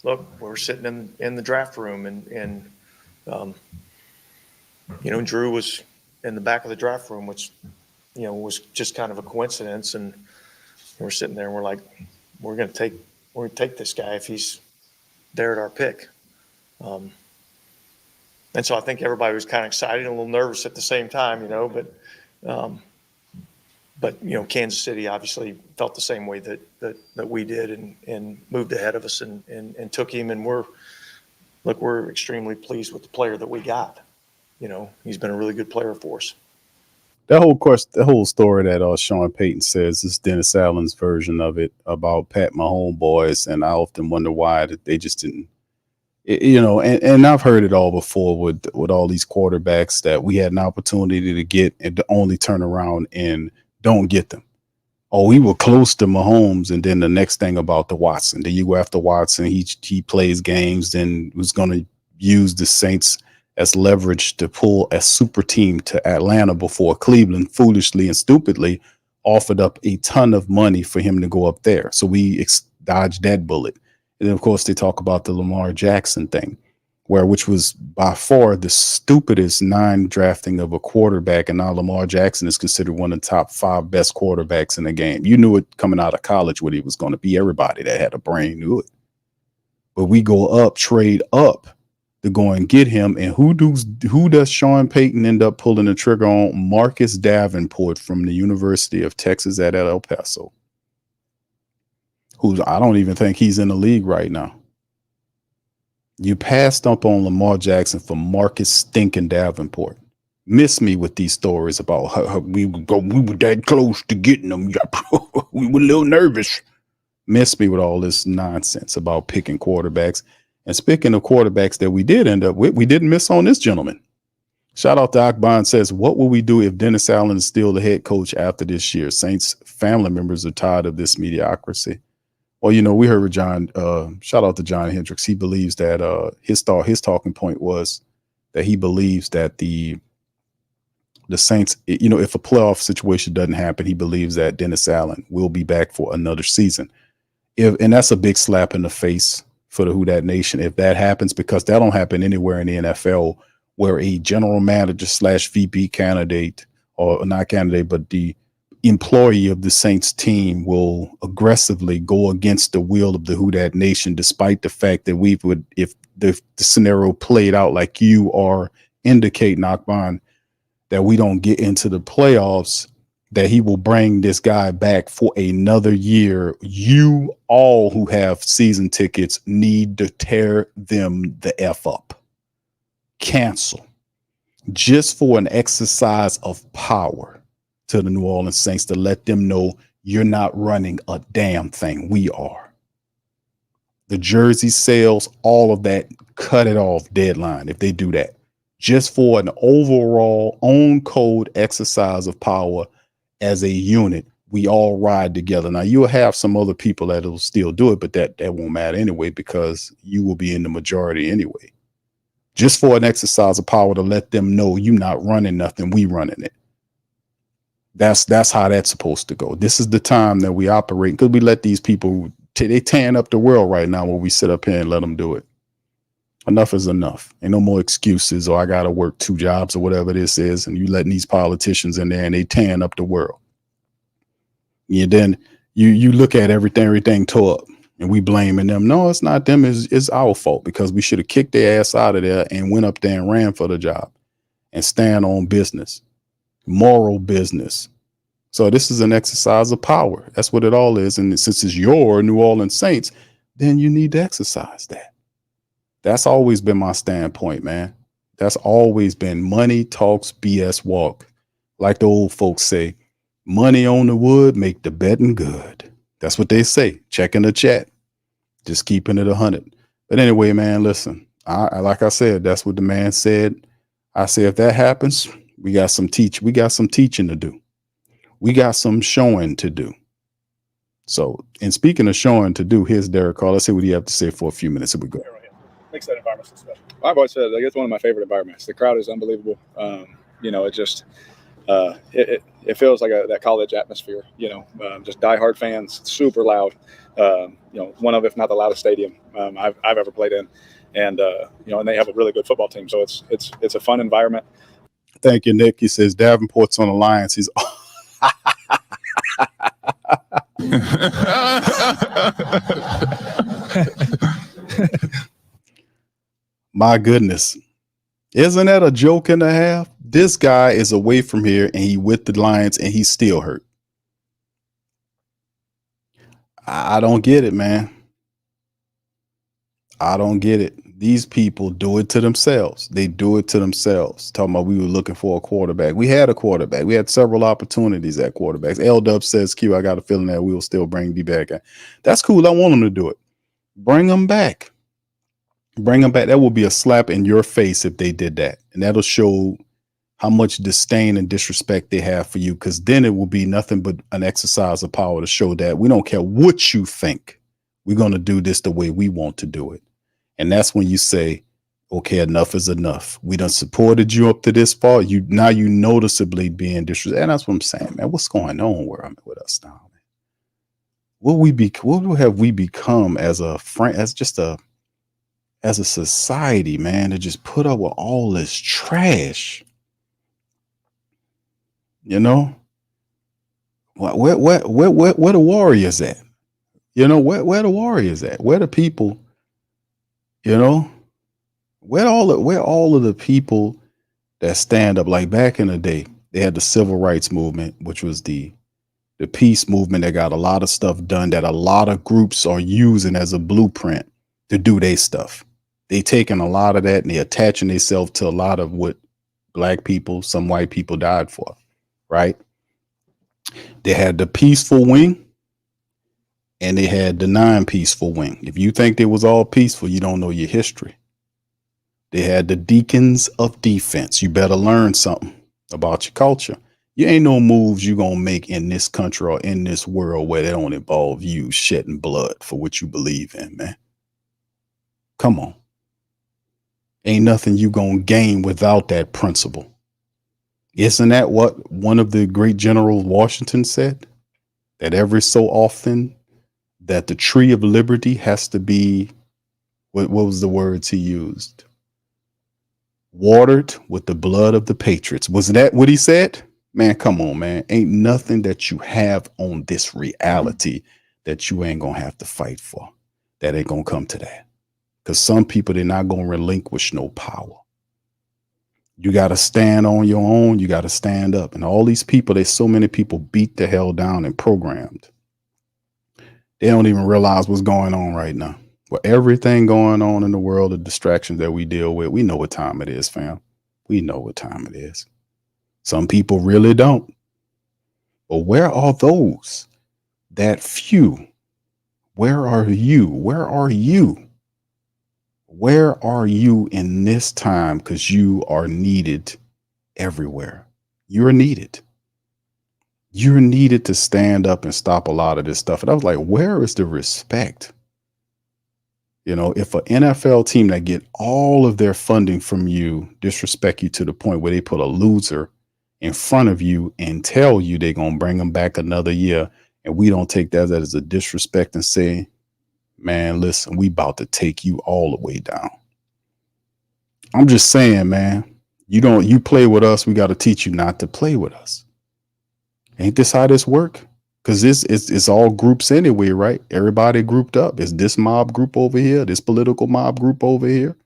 look, we were sitting in the draft room, and Drew was in the back of the draft room, which was just kind of a coincidence. And we're sitting there, and we're like, we're going to take this guy if he's there at our pick. And so I think everybody was kind of excited and a little nervous at the same time, but Kansas City obviously felt the same way that we did and moved ahead of us and took him. And we're extremely pleased with the player that we got. He's been a really good player for us. The whole story that Sean Payton says is Dennis Allen's version of it about Pat Mahomes boys, and I often wonder why that they just didn't. And I've heard it all before with all these quarterbacks that we had an opportunity to get and to only turn around and don't get them. Oh, we were close to Mahomes, and then the next thing about the Watson, the year after Watson, he plays games, then was going to use the Saints as leverage to pull a super team to Atlanta before Cleveland foolishly and stupidly offered up a ton of money for him to go up there. So we dodged that bullet. And then, of course, they talk about the Lamar Jackson thing, which was by far the stupidest drafting of a quarterback. And now Lamar Jackson is considered one of the top 5 best quarterbacks in the game. You knew it coming out of college what he was going to be. Everybody that had a brain knew it. But we go up, trade up to go and get him. And who does Sean Payton end up pulling the trigger on? Marcus Davenport from the University of Texas at El Paso. I don't even think he's in the league right now. You passed up on Lamar Jackson for Marcus stinking Davenport. Miss me with these stories about how we were that close to getting them. We were a little nervous. Miss me with all this nonsense about picking quarterbacks. And speaking of quarterbacks that we did end up with, we didn't miss on this gentleman. Shout out to Akban says, what will we do if Dennis Allen is still the head coach after this year? Saints family members are tired of this mediocrity. Well, we heard John, shout out to John Hendricks. He believes that his talking point was that he believes that the Saints, if a playoff situation doesn't happen, he believes that Dennis Allen will be back for another season. And that's a big slap in the face for the Who Dat Nation if that happens, because that don't happen anywhere in the NFL where a general manager / VP candidate, or not candidate, but the employee of the Saints team will aggressively go against the will of the Who Dat Nation, despite the fact that if the scenario played out like you are indicating, Akban, that we don't get into the playoffs, that he will bring this guy back for another year. You all who have season tickets need to tear them the F up. Cancel. Just for an exercise of power to the New Orleans Saints, to let them know you're not running a damn thing. We are. The jersey sales, all of that, cut it off deadline if they do that. Just for an overall own code exercise of power as a unit, we all ride together. Now, you'll have some other people that will still do it, but that won't matter anyway, because you will be in the majority anyway. Just for an exercise of power to let them know you're not running nothing, we running it. That's how that's supposed to go. This is the time that we operate, because we let these people, they tearing up the world right now when we sit up here and let them do it. Enough is enough. Ain't no more excuses, or I got to work 2 jobs or whatever this is. And you letting these politicians in there and they tearing up the world. And then you look at everything tore up and we blaming them. No, it's not them. It's our fault, because we should have kicked their ass out of there and went up there and ran for the job and stand on business, moral business. So this is an exercise of power. That's what it all is. And since it's your New Orleans Saints, then you need to exercise that. That's always been my standpoint, man. That's always been money talks, BS walk. Like the old folks say, money on the wood make the betting good. That's what they say. Checking the chat. Just keeping it 100. But anyway, man, listen, like I said, that's what the man said. I say, if that happens, we got some teaching to do. We got some showing to do. So, and speaking of showing to do, here's Derek Carr. Let's see what he have to say for a few minutes. Here we go. Makes that environment so special. I've always said, like, it's one of my favorite environments. The crowd is unbelievable. It just it feels like that college atmosphere. Just diehard fans, super loud. One of, if not the loudest stadium I've ever played in, and and they have a really good football team. So it's a fun environment. Thank you, Nick. He says Davenport's on Alliance. He's My goodness. Isn't that a joke and a half? This guy is away from here and he with the Lions and he's still hurt. I don't get it, man. I don't get it. These people do it to themselves. They do it to themselves. Talking about we were looking for a quarterback. We had a quarterback. We had several opportunities at quarterbacks. L-Dub says, Q, I got a feeling that we will still bring D back. That's cool. I want them to do it. Bring them back. Bring them back. That will be a slap in your face if they did that. And that'll show how much disdain and disrespect they have for you, because then it will be nothing but an exercise of power to show that we don't care what you think. We're going to do this the way we want to do it. And that's when you say, okay, enough is enough. We done supported you up to this far. You noticeably being disrespectful. And that's what I'm saying, man. What's going on with us now, man? What have we become as a friend, as a society, man, to just put up with all this trash? You know, where the Warriors at? You know, where the Warriors at? Where the people? You know, where all of the people that stand up? Like back in the day, they had the civil rights movement, which was the peace movement that got a lot of stuff done that a lot of groups are using as a blueprint to do their stuff. They taking a lot of that and they attaching themselves to a lot of what black people, some white people died for, right? They had the peaceful wing and they had the non-peaceful wing. If you think they was all peaceful, you don't know your history. They had the deacons of defense. You better learn something about your culture. You ain't no moves you gonna make in this country or in this world where they don't involve you shedding blood for what you believe in, man. Come on. Ain't nothing you gonna gain without that principle. Isn't that what one of the great generals Washington said? That every so often that the tree of liberty has to be, what was the words he used? Watered with the blood of the patriots. Wasn't that what he said? Man, come on, man. Ain't nothing that you have on this reality that you ain't gonna have to fight for. That ain't gonna come to that. Because some people, they're not gonna relinquish no power. You got to stand on your own. You got to stand up. And all these people, there's so many people beat the hell down and programmed. They don't even realize what's going on right now. With everything going on in the world, the distractions that we deal with, we know what time it is, fam. We know what time it is. Some people really don't. But where are those? That few. Where are you? Where are you? Where are you in this time? Because you are needed everywhere. You're needed. You're needed to stand up and stop a lot of this stuff. And I was like, where is the respect? You know, if an NFL team that get all of their funding from you disrespect you to the point where they put a loser in front of you and tell you they're going to bring them back another year, and we don't take that as a disrespect and say, man, listen, we about to take you all the way down. I'm just saying, man, you play with us, we got to teach you not to play with us. Ain't this how this work? Because it's all groups anyway, right? Everybody grouped up. It's this mob group over here, this political mob group over here.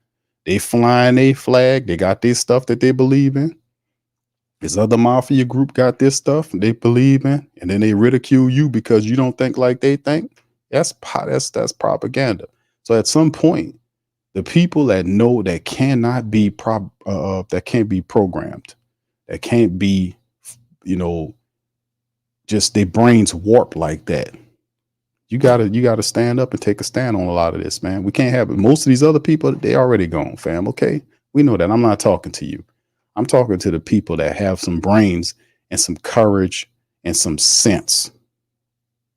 They flying a flag. They got this stuff that they believe in. This other mafia group got this stuff they believe in, and then they ridicule you because you don't think like they think. That's propaganda. So at some point, the people that know that cannot be that can't be programmed, that can't be, just their brains warped like that. You gotta stand up and take a stand on a lot of this, man. We can't have it. Most of these other people, they already gone, fam. Okay, we know that. I'm not talking to you. I'm talking to the people that have some brains and some courage and some sense.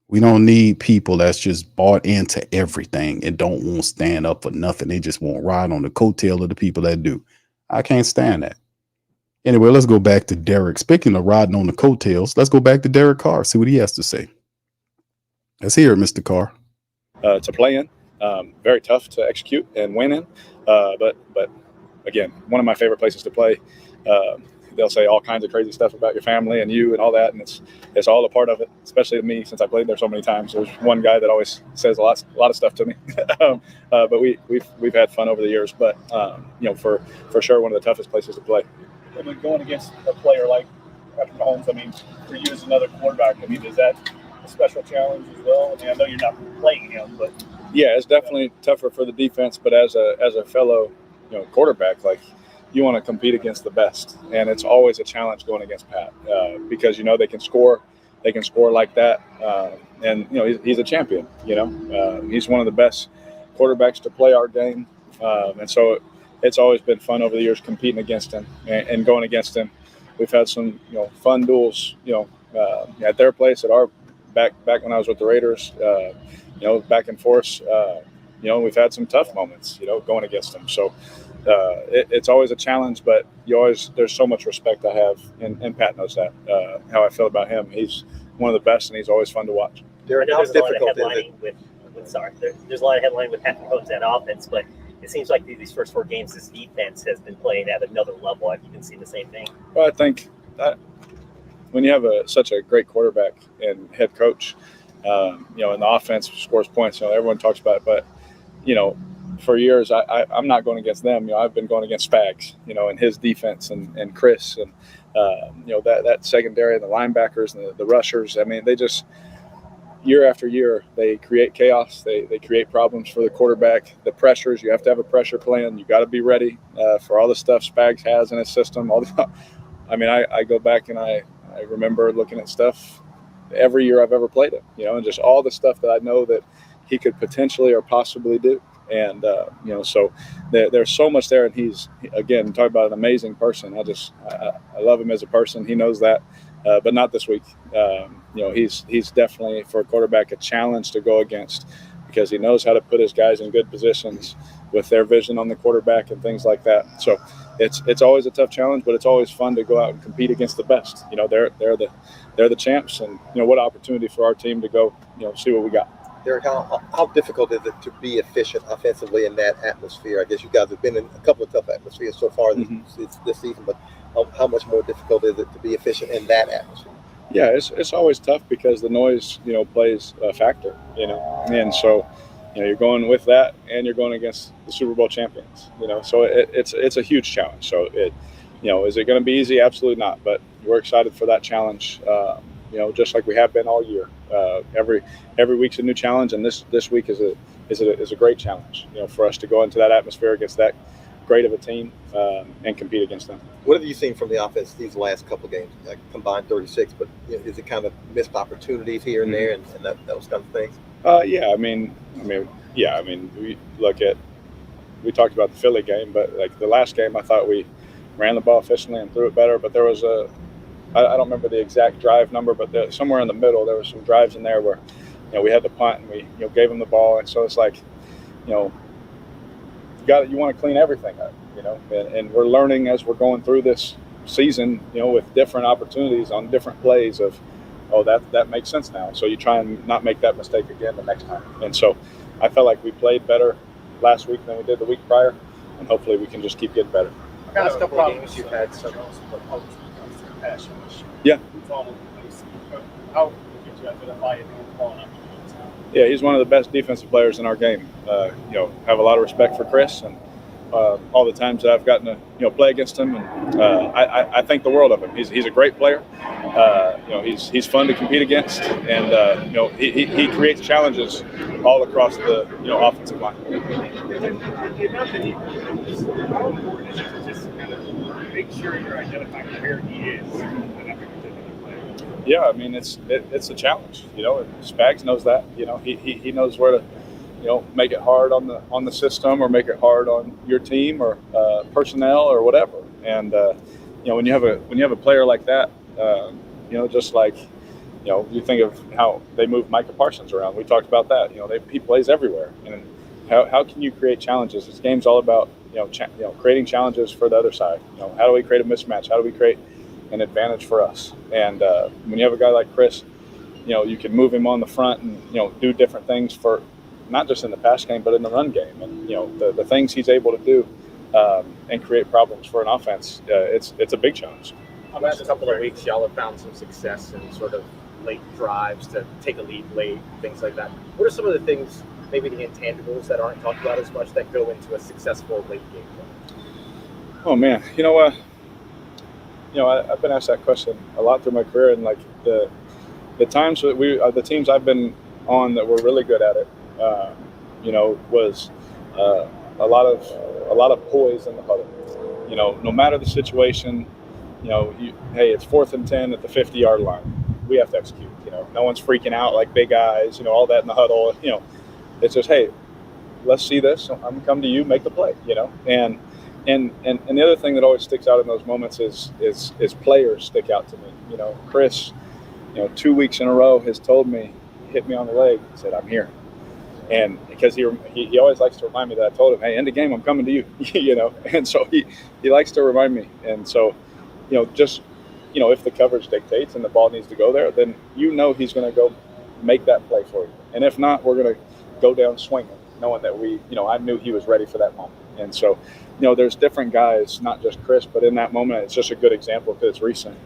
We don't need people that's just bought into everything and don't want to stand up for nothing. They just won't ride on the coattail of the people that do. I can't stand that. Anyway, let's go back to Derek. Speaking of riding on the coattails, let's go back to Derek Carr, see what he has to say. Let's hear it, Mr. Carr. To play in, very tough to execute and win in. But again, one of my favorite places to play. they'll say all kinds of crazy stuff about your family and you and all that, and it's all a part of it. Especially to me, since I played there so many times. There's one guy that always says a lot of stuff to me. But we've had fun over the years. But for sure, one of the toughest places to play. I mean, going against a player like Patrick Mahomes, I mean, for you as another quarterback, I mean, is that a special challenge as well? I mean, I know you're not playing him, but yeah, it's definitely tougher for the defense. But as a fellow, quarterback, like, you want to compete against the best, and it's always a challenge going against Pat because they can score like that, and he's a champion. He's one of the best quarterbacks to play our game, and so it's always been fun over the years competing against him and going against him. We've had some fun duels, at their place, at our back when I was with the Raiders, back and forth. We've had some tough moments, going against him. So. It's always a challenge, but there's so much respect I have, and Pat knows that, how I feel about him. He's one of the best, and he's always fun to watch. There's a lot of headlining there's a lot of headlining with Patrick Mahomes and offense, but it seems like these first 4 games, this defense has been playing at another level. Have you been seeing the same thing? Well, I think that when you have such a great quarterback and head coach, and the offense scores points, everyone talks about it, but for years, I'm not going against them. I've been going against Spags, and his defense and Chris and, that secondary and the linebackers and the rushers. I mean, they just, year after year, they create chaos. They create problems for the quarterback. The pressures, you have to have a pressure plan. You got to be ready for all the stuff Spags has in his system. I go back and I remember looking at stuff every year I've ever played him, and just all the stuff that I know that he could potentially or possibly do. And, so there's so much there. And he's, again, talk about an amazing person. I love him as a person. He knows that, but not this week. He's definitely, for a quarterback, a challenge to go against because he knows how to put his guys in good positions with their vision on the quarterback and things like that. So it's always a tough challenge, but it's always fun to go out and compete against the best. They're the champs, and, what opportunity for our team to go, see what we got. Derek, how difficult is it to be efficient offensively in that atmosphere? I guess you guys have been in a couple of tough atmospheres so far this season, but how much more difficult is it to be efficient in that atmosphere? Yeah, it's always tough because the noise, plays a factor, and so, you're going with that and you're going against the Super Bowl champions, so it's a huge challenge. So is it going to be easy? Absolutely not, but we're excited for that challenge. Just like we have been all year. Every week's a new challenge, and this week is a great challenge. For us to go into that atmosphere against that great of a team and compete against them. What have you seen from the offense these last couple of games? Like combined 36, but is it kind of missed opportunities here and there, and those kind of things? We talked about the Philly game, but like the last game, I thought we ran the ball efficiently and threw it better. But there was I don't remember the exact drive number, but somewhere in the middle, there was some drives in there where, we had the punt and we, gave them the ball. And so it's like, you want to clean everything up, and we're learning as we're going through this season, with different opportunities on different plays of, that makes sense now. So you try and not make that mistake again the next time. And so I felt like we played better last week than we did the week prior, and hopefully we can just keep getting better. Last couple of games you've had some. Yeah. How would you identify it in the ball? Yeah, he's one of the best defensive players in our game. Have a lot of respect for Chris and all the times that I've gotten to play against him, and I think the world of him. He's a great player. He's fun to compete against, and he creates challenges all across the offensive line. How important is it to just kind of make sure you're identifying where he is? Yeah, it's a challenge. Spags knows that. He knows where to make it hard on the system or make it hard on your team or personnel or whatever. And when you have a player like that, just like you think of how they move Micah Parsons around. We talked about that. He plays everywhere. And how can you create challenges? This game's all about creating challenges for the other side. How do we create a mismatch? How do we create an advantage for us? And when you have a guy like Chris, you can move him on the front and do different things for not just in the pass game but in the run game. And the things he's able to do and create problems for an offense, it's a big challenge. last couple of weeks, y'all have found some success in sort of late drives to take a lead late, things like that. What are some of the things, maybe the intangibles that aren't talked about as much, that go into a successful late game play? Oh man, I've been asked that question a lot through my career, and like the times that the teams I've been on that were really good at it, was a lot of poise in the huddle. No matter the situation, hey, it's 4th and 10 at the 50-yard line. We have to execute. No one's freaking out like big eyes. All that in the huddle. It's just, hey, let's see this. I'm gonna come to you, make the play. And the other thing that always sticks out in those moments is players stick out to me. Chris, 2 weeks in a row has told me, hit me on the leg, said, I'm here. And because he always likes to remind me that I told him, hey, end the game, I'm coming to you, and so he likes to remind me. And so, if the coverage dictates and the ball needs to go there, then he's going to go make that play for you. And if not, we're going to go down swinging, knowing that I knew he was ready for that moment. And so, there's different guys, not just Chris, but in that moment, it's just a good example because it's recent.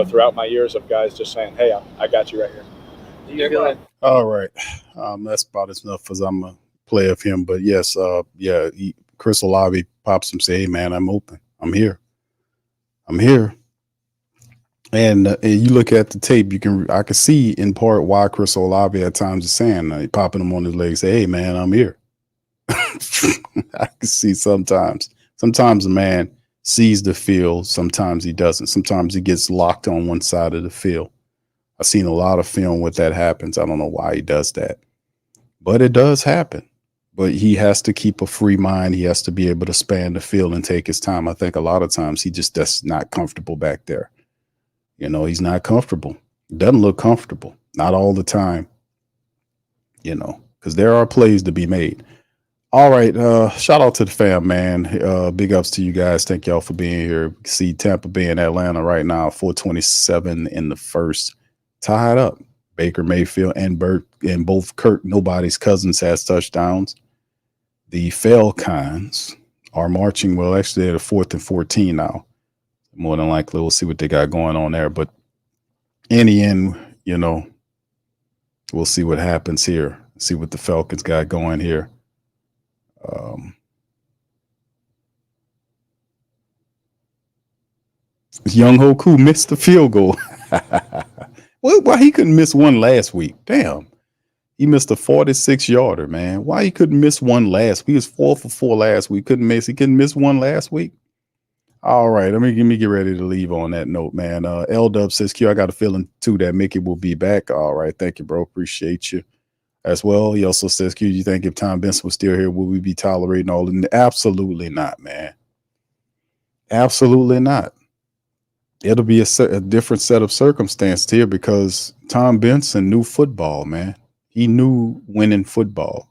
Throughout my years of guys just saying, hey, I got you right here. All right. That's about enough as I'm a player of him. But yes, Chris Olave pops him, say, hey, man, I'm open. I'm here. And you look at the tape, I can see in part why Chris Olave at times is saying, popping him on his leg, say, hey, man, I'm here. I can see sometimes a man sees the field. Sometimes he doesn't. Sometimes he gets locked on one side of the field. I've seen a lot of film where that happens. I don't know why he does that, but it does happen. But he has to keep a free mind. He has to be able to span the field and take his time. I think a lot of times he just does not comfortable back there. He's not comfortable. Doesn't look comfortable. Not all the time, because there are plays to be made. All right. Shout out to the fam, man. Big ups to you guys. Thank y'all for being here. See Tampa Bay and Atlanta right now, 4:27 in the first. Tied up. Baker Mayfield and Burt and both Kirk, nobody's cousins, has touchdowns. The Falcons are marching. Well, actually, they're 4th and 14 now. More than likely, we'll see what they got going on there. But in the end, we'll see what happens here. See what the Falcons got going here. Young Hoku missed the field goal. Why he couldn't miss one last week? Damn. He missed a 46-yarder, man. Why he couldn't miss one last week? He was 4 for 4 last week. He couldn't miss one last week. All right, let me get ready to leave on that note, man. L-Dub says, Q, I got a feeling, too, that Mickey will be back. All right, thank you, bro. Appreciate you as well. He also says, Q, you think if Tom Benson was still here, would we be tolerating all of them? Absolutely not, man. Absolutely not. It'll be a different set of circumstances here because Tom Benson knew football, man. He knew winning football.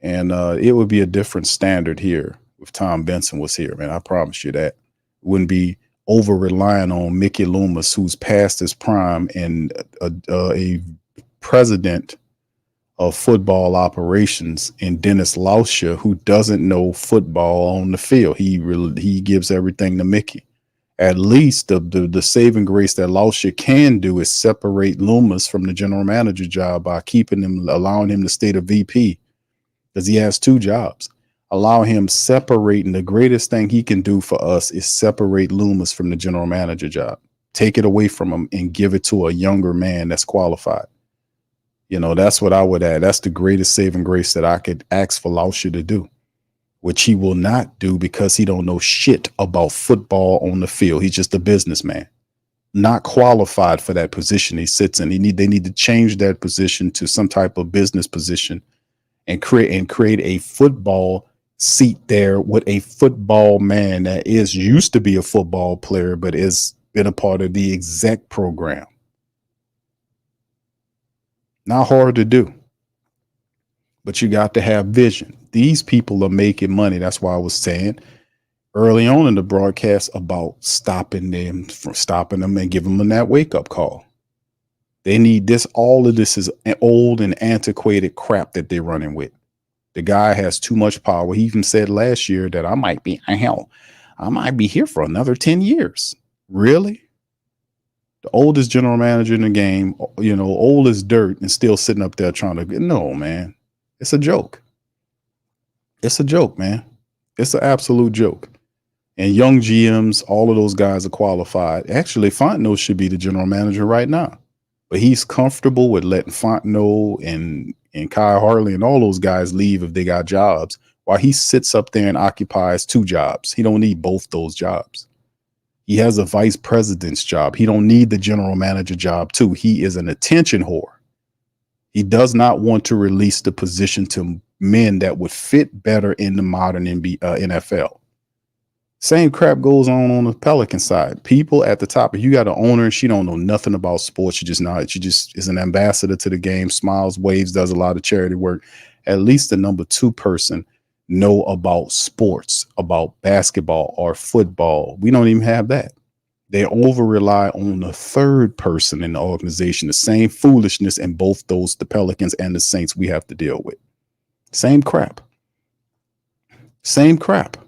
And it would be a different standard here if Tom Benson was here, man. I promise you that. Wouldn't be over-relying on Mickey Loomis, who's past his prime, and a president of football operations, and Dennis Lauscher, who doesn't know football on the field. He gives everything to Mickey. At least the saving grace that Lauscher can do is separate Loomis from the general manager job by allowing him to stay the VP, because he has 2 jobs. Allow him separating. The greatest thing he can do for us is separate Loomis from the general manager job. Take it away from him and give it to a younger man that's qualified. That's what I would add. That's the greatest saving grace that I could ask for Lauscher to do, which he will not do because he don't know shit about football on the field. He's just a businessman, not qualified for that position he sits in. They need to change that position to some type of business position and create a football seat there with a football man that used to be a football player, but has been a part of the exec program. Not hard to do, but you got to have vision. These people are making money. That's why I was saying early on in the broadcast about stopping them and giving them that wake-up call. They need this. All of this is old and antiquated crap that they're running with. The guy has too much power. He even said last year that I might be here for another 10 years. Really? The oldest general manager in the game, old as dirt, and still sitting up there trying to get. No, man. It's a joke. It's a joke, man. It's an absolute joke. And young GMs, all of those guys are qualified. Actually, Fontenot should be the general manager right now. But he's comfortable with letting Fontenot and Kyle Hartley and all those guys leave if they got jobs, while he sits up there and occupies 2 jobs. He don't need both those jobs. He has a vice president's job. He don't need the general manager job too. He is an attention whore. He does not want to release the position to men that would fit better in the modern NFL. Same crap goes on the Pelican side. People at the top, if you got an owner and she don't know nothing about sports, she just is an ambassador to the game, smiles, waves, does a lot of charity work. At least the number 2 person know about sports, about basketball or football. We don't even have that. They over rely on the 3rd person in the organization. The same foolishness in both those, the Pelicans and the Saints, we have to deal with. Same crap. Same crap.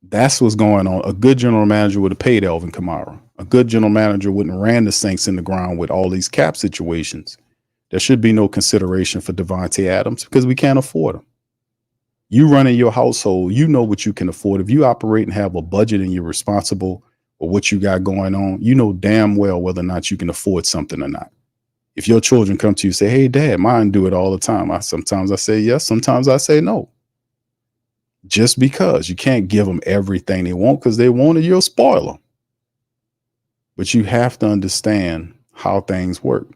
That's what's going on. A good general manager would have paid Alvin Kamara. A good general manager wouldn't have ran the Saints in the ground with all these cap situations. There should be no consideration for Davante Adams because we can't afford him. You run in your household, you know what you can afford. If you operate and have a budget and you're responsible for what you got going on, you know damn well whether or not you can afford something or not. If your children come to you and say, hey, Dad, mine do it all the time. Sometimes I say yes, sometimes I say no. Just because you can't give them everything they want because they want it, you'll spoil them. But you have to understand how things work.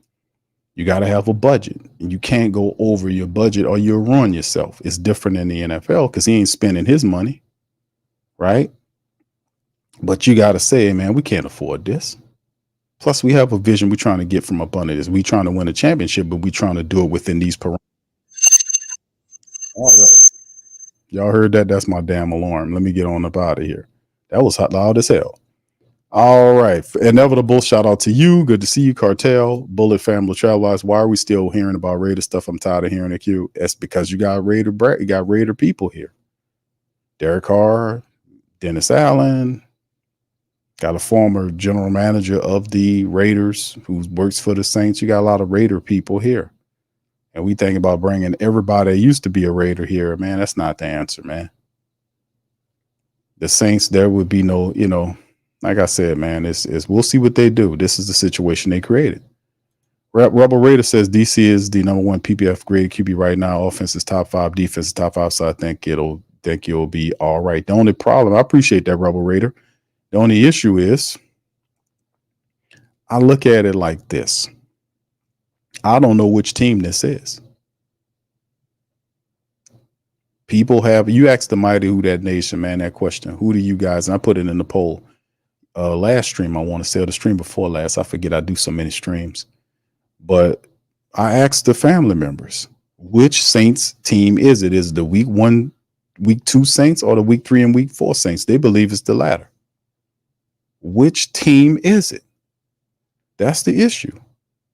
You got to have a budget, and you can't go over your budget or you'll ruin yourself. It's different in the NFL because he ain't spending his money, right? But you got to say, man, we can't afford this. Plus, we have a vision we're trying to get from up under this. We're trying to win a championship, but we're trying to do it within these parameters. All right. Y'all heard that? That's my damn alarm. Let me get on up out of here. That was loud as hell. All right. Inevitable, shout out to you. Good to see you, Cartel, Bullet Family, Travelwise. Why are we still hearing about Raider stuff? I'm tired of hearing it, Q. That's because you got Raider people here. Derek Carr, Dennis Allen, got a former general manager of the Raiders who works for the Saints. You got a lot of Raider people here. And we think about bringing everybody that used to be a Raider here. Man, that's not the answer, man. The Saints, there would be no, like I said, man, it's we'll see what they do. This is the situation they created. Rebel Raider says DC is the number 1 PPF grade QB right now. Offense is top 5, defense is top 5. So I think it'll be all right. The only problem, I appreciate that, Rebel Raider. The only issue is I look at it like this. I don't know which team this is. People have, you asked the Mighty Who That Nation, man, that question. Who do you guys, and I put it in the poll last stream, I want to say, or the stream before last. I forget, I do so many streams. But I asked the family members, which Saints team is it? Is it the week 1, week 2 Saints or the week 3 and week 4 Saints? They believe it's the latter. Which team is it? That's the issue.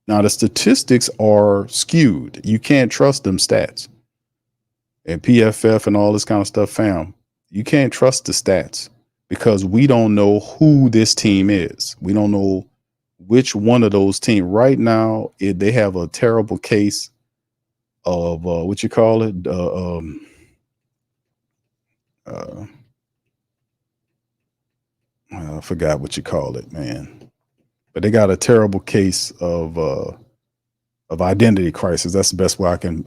Now, the statistics are skewed. You can't trust them stats. And PFF and all this kind of stuff, fam, you can't trust the stats because we don't know who this team is. We don't know which one of those teams. Right now, they have a terrible case of what you call it? I forgot what you call it, man. But they got a terrible case of identity crisis. That's the best way I can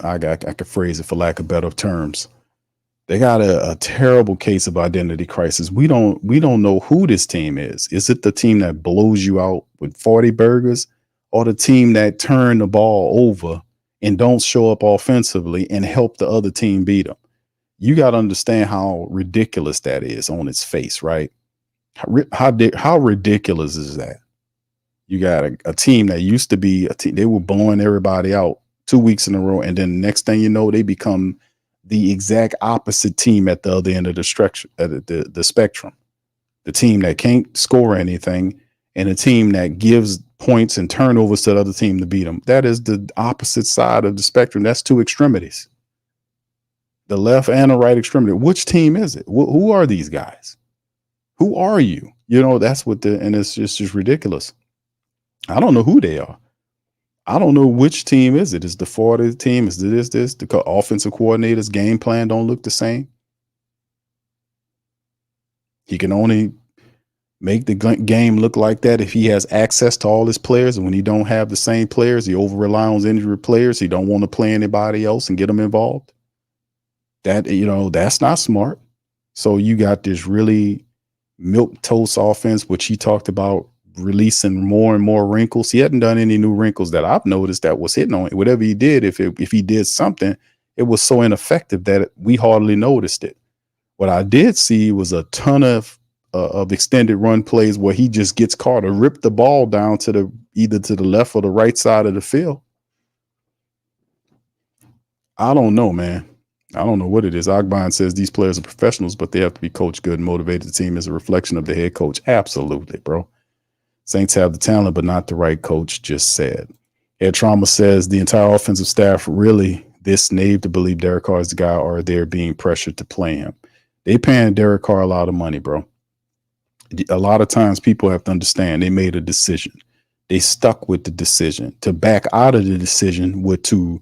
phrase it, for lack of better terms. They got a terrible case of identity crisis. We don't know who this team is. Is it the team that blows you out with 40 burgers, or the team that turned the ball over and don't show up offensively and help the other team beat them? You got to understand how ridiculous that is on its face, right? How ridiculous is that? You got a team that used to be a team, they were blowing everybody out 2 weeks in a row, and then next thing you know, they become the exact opposite team at the other end of the spectrum. The team that can't score anything, and a team that gives points and turnovers to the other team to beat them. That is the opposite side of the spectrum. That's 2 extremities. The left and the right extremity. Which team is it? Who are these guys? Who are you? That's what and it's just ridiculous. I don't know who they are. I don't know which team is it. Is the Florida team? Is this? The offensive coordinator's game plan don't look the same. He can only make the game look like that if he has access to all his players. And when he don't have the same players, he over rely on injury players. He don't want to play anybody else and get them involved. That's not smart. So you got this really milquetoast offense, which he talked about releasing more and more wrinkles. He hadn't done any new wrinkles that I've noticed that was hitting on it. Whatever he did, if he did something, it was so ineffective that we hardly noticed it. What I did see was a ton of extended run plays where he just gets Carr to rip the ball down to either to the left or the right side of the field. I don't know, man. I don't know what it is. Ogban says these players are professionals, but they have to be coached good and motivated. The team is a reflection of the head coach. Absolutely, bro. Saints have the talent, but not the right coach, just said. Ed Trauma says the entire offensive staff really this naive to believe Derek Carr is the guy, or they're being pressured to play him. They paying Derek Carr a lot of money, bro. A lot of times people have to understand they made a decision. They stuck with the decision. To back out of the decision would to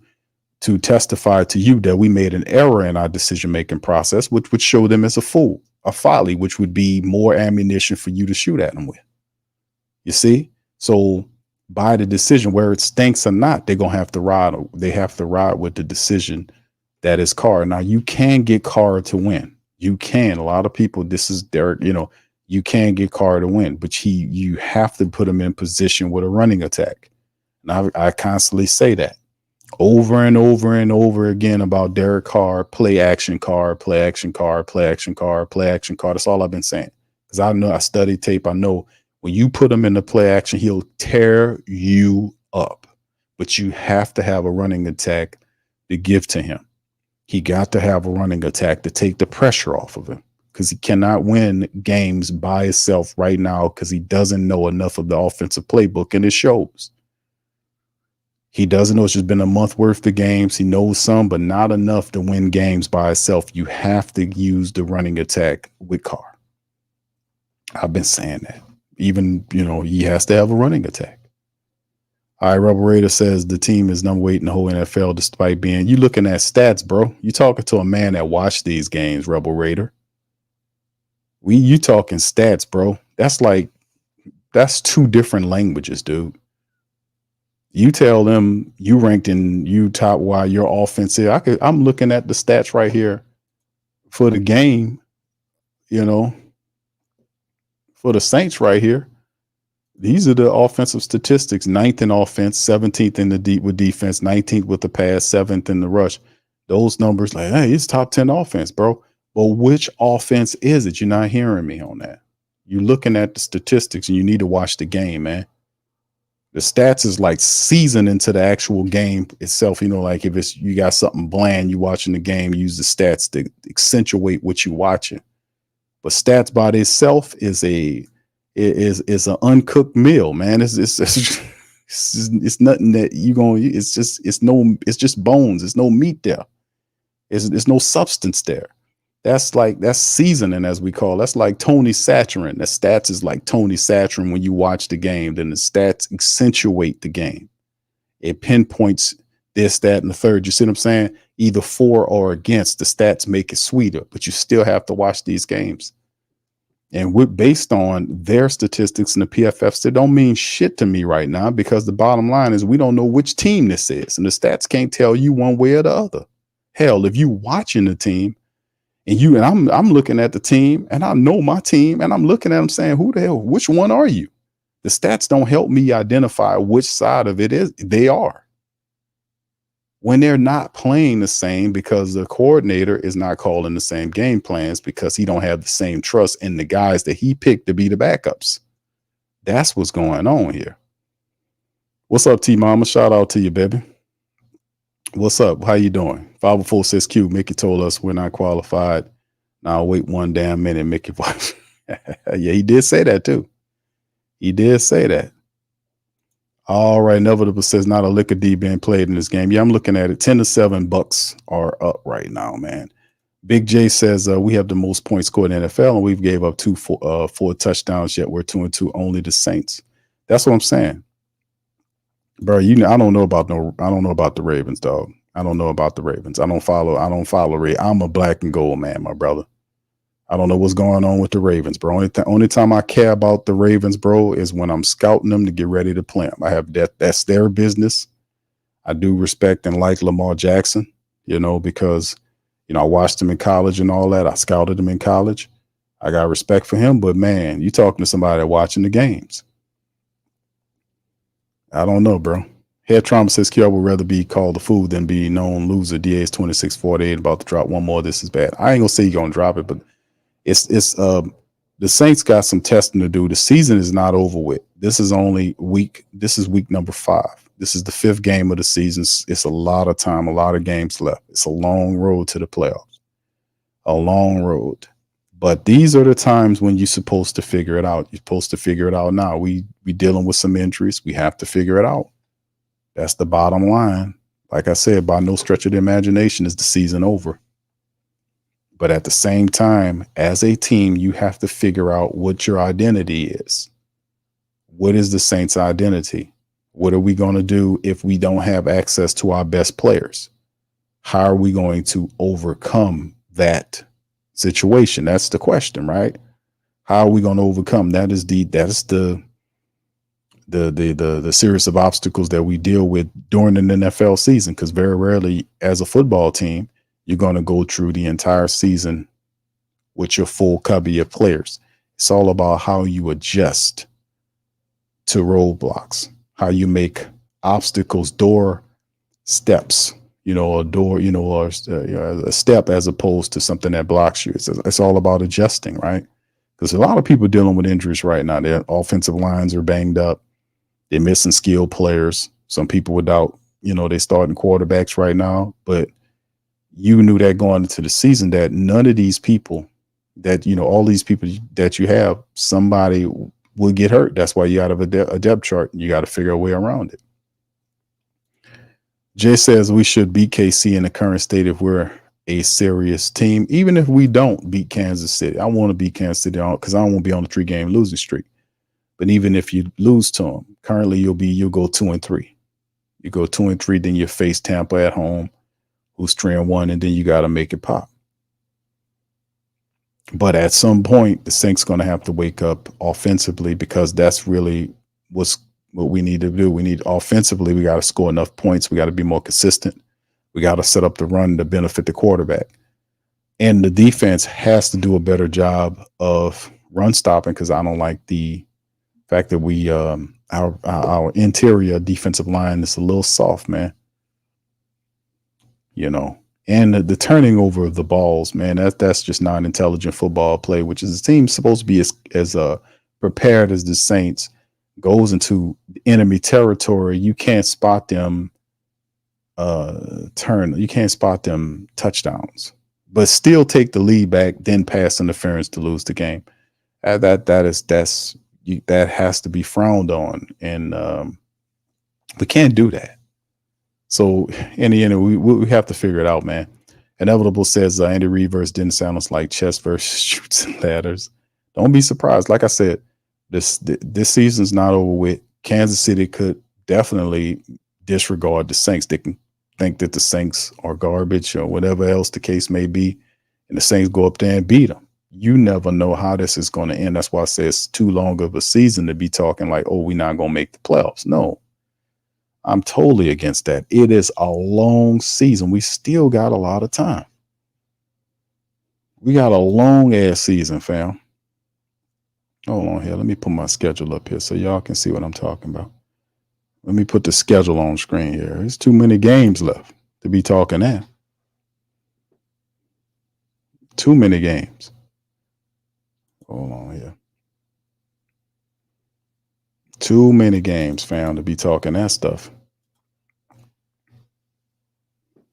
testify to you that we made an error in our decision-making process, which would show them as a fool, a folly, which would be more ammunition for you to shoot at them with. You see? So by the decision, where it stinks or not, they're going to have to ride. They have to ride with the decision that is Carr. Now, you can get Carr to win. You can. A lot of people, this is Derek, you can get Carr to win, but you have to put him in position with a running attack. And I constantly say that over and over and over again about Derek Carr, play action Carr, play action Carr, play action Carr, play action Carr. That's all I've been saying. Because I know I study tape. I know when you put him in the play action, he'll tear you up. But you have to have a running attack to give to him. He got to have a running attack to take the pressure off of him, because he cannot win games by himself right now because he doesn't know enough of the offensive playbook, and it shows. He doesn't know. It's just been a month worth of games. He knows some, but not enough to win games by himself. You have to use the running attack with Carr. I've been saying that. Even, he has to have a running attack. All right, Rebel Raider says the team is number 8 in the whole NFL despite being, you looking at stats, bro. You talking to a man that watched these games, Rebel Raider. You talking stats, bro. That's two different languages, dude. You tell them you ranked in top while your offense is. I'm looking at the stats right here for the game, for the Saints right here. These are the offensive statistics: 9th in offense, 17th in the with defense, 19th with the pass, 7th in the rush. Those numbers, hey, it's top 10 offense, bro. But which offense is it? You're not hearing me on that. You're looking at the statistics, and you need to watch the game, man. The stats is like season into the actual game itself. Like if you got something bland, you watching the game, use the stats to accentuate what you're watching. But stats by itself is an uncooked meal, man. It's nothing that it's just bones. There's no meat there. There's no substance there. That's seasoning, as we call it. That's like Tony Saturin. The stats is like Tony Saturin when you watch the game. Then the stats accentuate the game. It pinpoints this, that, and the third. You see what I'm saying? Either for or against. The stats make it sweeter, but you still have to watch these games. And based on their statistics and the PFFs, they don't mean shit to me right now, because the bottom line is we don't know which team this is. And the stats can't tell you one way or the other. Hell, if you watching the team, and I'm looking at the team, and I know my team, and I'm looking at them saying, who the hell, which one are you? The stats don't help me identify which side of it is they are. When they're not playing the same, because the coordinator is not calling the same game plans, because he don't have the same trust in the guys that he picked to be the backups. That's what's going on here. What's up, T-Mama? Shout out to you, baby. What's up? How you doing? 504 says Q. Mickey told us we're not qualified. Now wait one damn minute, Mickey. Yeah, he did say that too. He did say that. All right, Inevitable says not a lick of D being played in this game. Yeah, I'm looking at it. 10-7 Bucks are up right now, man. Big J says we have the most points scored in the NFL, and we've gave up four touchdowns. Yet we're 2-2. Only the Saints. That's what I'm saying, bro. I don't know about the Ravens, dog. I don't know about the Ravens. I don't follow. I'm a black and gold man, my brother. I don't know what's going on with the Ravens, bro. Only time I care about the Ravens, bro, is when I'm scouting them to get ready to play them. I have that's their business. I do respect and like Lamar Jackson, because, I watched him in college and all that. I scouted him in college. I got respect for him, but man, you talking to somebody watching the games. I don't know, bro. Head Trauma says Kiara would rather be called a fool than be known loser. DA is 26-48, about to drop one more. This is bad. I ain't gonna say you're gonna drop it, but it's the Saints got some testing to do. The season is not over with. This is week number 5. This is the 5th game of the season. It's a lot of time, a lot of games left. It's a long road to the playoffs. A long road. But these are the times when you're supposed to figure it out. You're supposed to figure it out now. We dealing with some injuries. We have to figure it out. That's the bottom line. Like I said, by no stretch of the imagination is the season over. But at the same time, as a team, you have to figure out what your identity is. What is the Saints' identity? What are we going to do if we don't have access to our best players? How are we going to overcome that situation? That's the question, right? How are we going to overcome? That is the series of obstacles that we deal with during an NFL season, because very rarely as a football team, you're going to go through the entire season with your full covey of players. It's all about how you adjust to roadblocks, how you make obstacles, door steps, a door, or a step as opposed to something that blocks you. It's all about adjusting, right? Because a lot of people dealing with injuries right now. Their offensive lines are banged up. They're missing skilled players. Some people without, they starting quarterbacks right now, but you knew that going into the season that none of these people that, all these people that you have, somebody will get hurt. That's why you have a depth chart. You got to figure a way around it. Jay says we should beat KC in the current state if we're a serious team. Even if we don't beat Kansas City, I want to beat Kansas City because I don't want to be on a 3-game losing streak. But even if you lose to them, currently you'll go 2-3. You go 2-3, then you face Tampa at home, who's 3-1, and then you got to make it pop. But at some point, the Saints going to have to wake up offensively, because that's really what we need to do. We need offensively, we got to score enough points. We got to be more consistent. We got to set up the run to benefit the quarterback. And the defense has to do a better job of run stopping, because I don't like the fact that we our interior defensive line is a little soft, man. And the turning over of the balls, man, that's just not an intelligent football play, which is a team supposed to be as prepared as the Saints goes into enemy territory. You can't spot them you can't spot them touchdowns, but still take the lead back, then pass interference to lose the game. That has to be frowned on, and we can't do that. So in the end, we have to figure it out, man. Inevitable says Andy Reid versus didn't sound like chess versus shoots and ladders. Don't be surprised. Like I said, this season's not over with. Kansas City could definitely disregard the Saints. They can think that the Saints are garbage or whatever else the case may be, and the Saints go up there and beat them. You never know how this is going to end. That's why I say it's too long of a season to be talking like, oh, we're not going to make the playoffs. No. I'm totally against that. It is a long season. We still got a lot of time. We got a long ass season, fam. Hold on here. Let me put my schedule up here so y'all can see what I'm talking about. Let me put the schedule on screen here. There's too many games left to be talking that. Too many games. Hold on here. Too many games, fam, to be talking that stuff.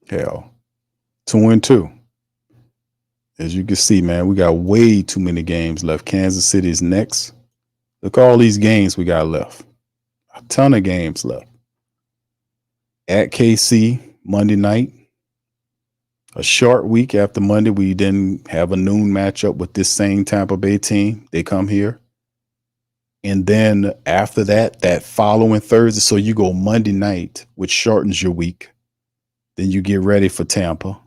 Hell, 2-2. As you can see, man, we got way too many games left. Kansas City's next. Look at all these games we got left. A ton of games left. At KC, Monday night. a short week after Monday. We then have a noon matchup with this same Tampa Bay team. They come here. And then after that, that following Thursday, so you go Monday night, which shortens your week. Then you get ready for Tampa,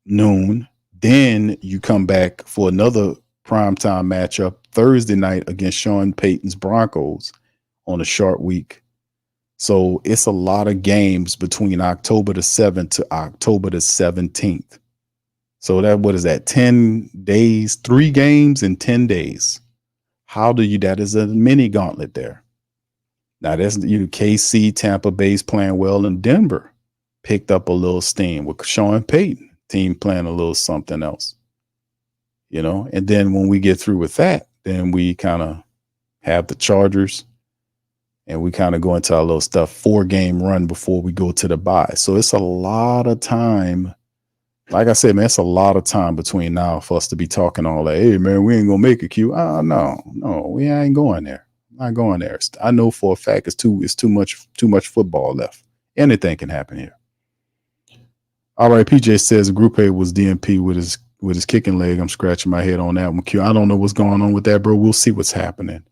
noon. Then you come back for another primetime matchup Thursday night against Sean Payton's Broncos on a short week. So it's a lot of games between October the 7th to October the 17th. So that, what is that? 10 days, 3 games in 10 days. How do you, that is a mini gauntlet there. Now that's, KC, Tampa Bay's playing well, and Denver picked up a little steam with Sean Payton, team playing a little something else, and then when we get through with that, then we kind of have the Chargers and we kind of go into our little stuff, 4-game run before we go to the bye. So it's a lot of time. Like I said, man, it's a lot of time between now for us to be talking all that. Hey, man, we ain't going to make it, Q. No, we ain't going there. Not going there. I know for a fact it's too much football left. Anything can happen here. All right, PJ says Group A was DMP with his kicking leg. I'm scratching my head on that one, Q. I don't know what's going on with that, bro. We'll see what's happening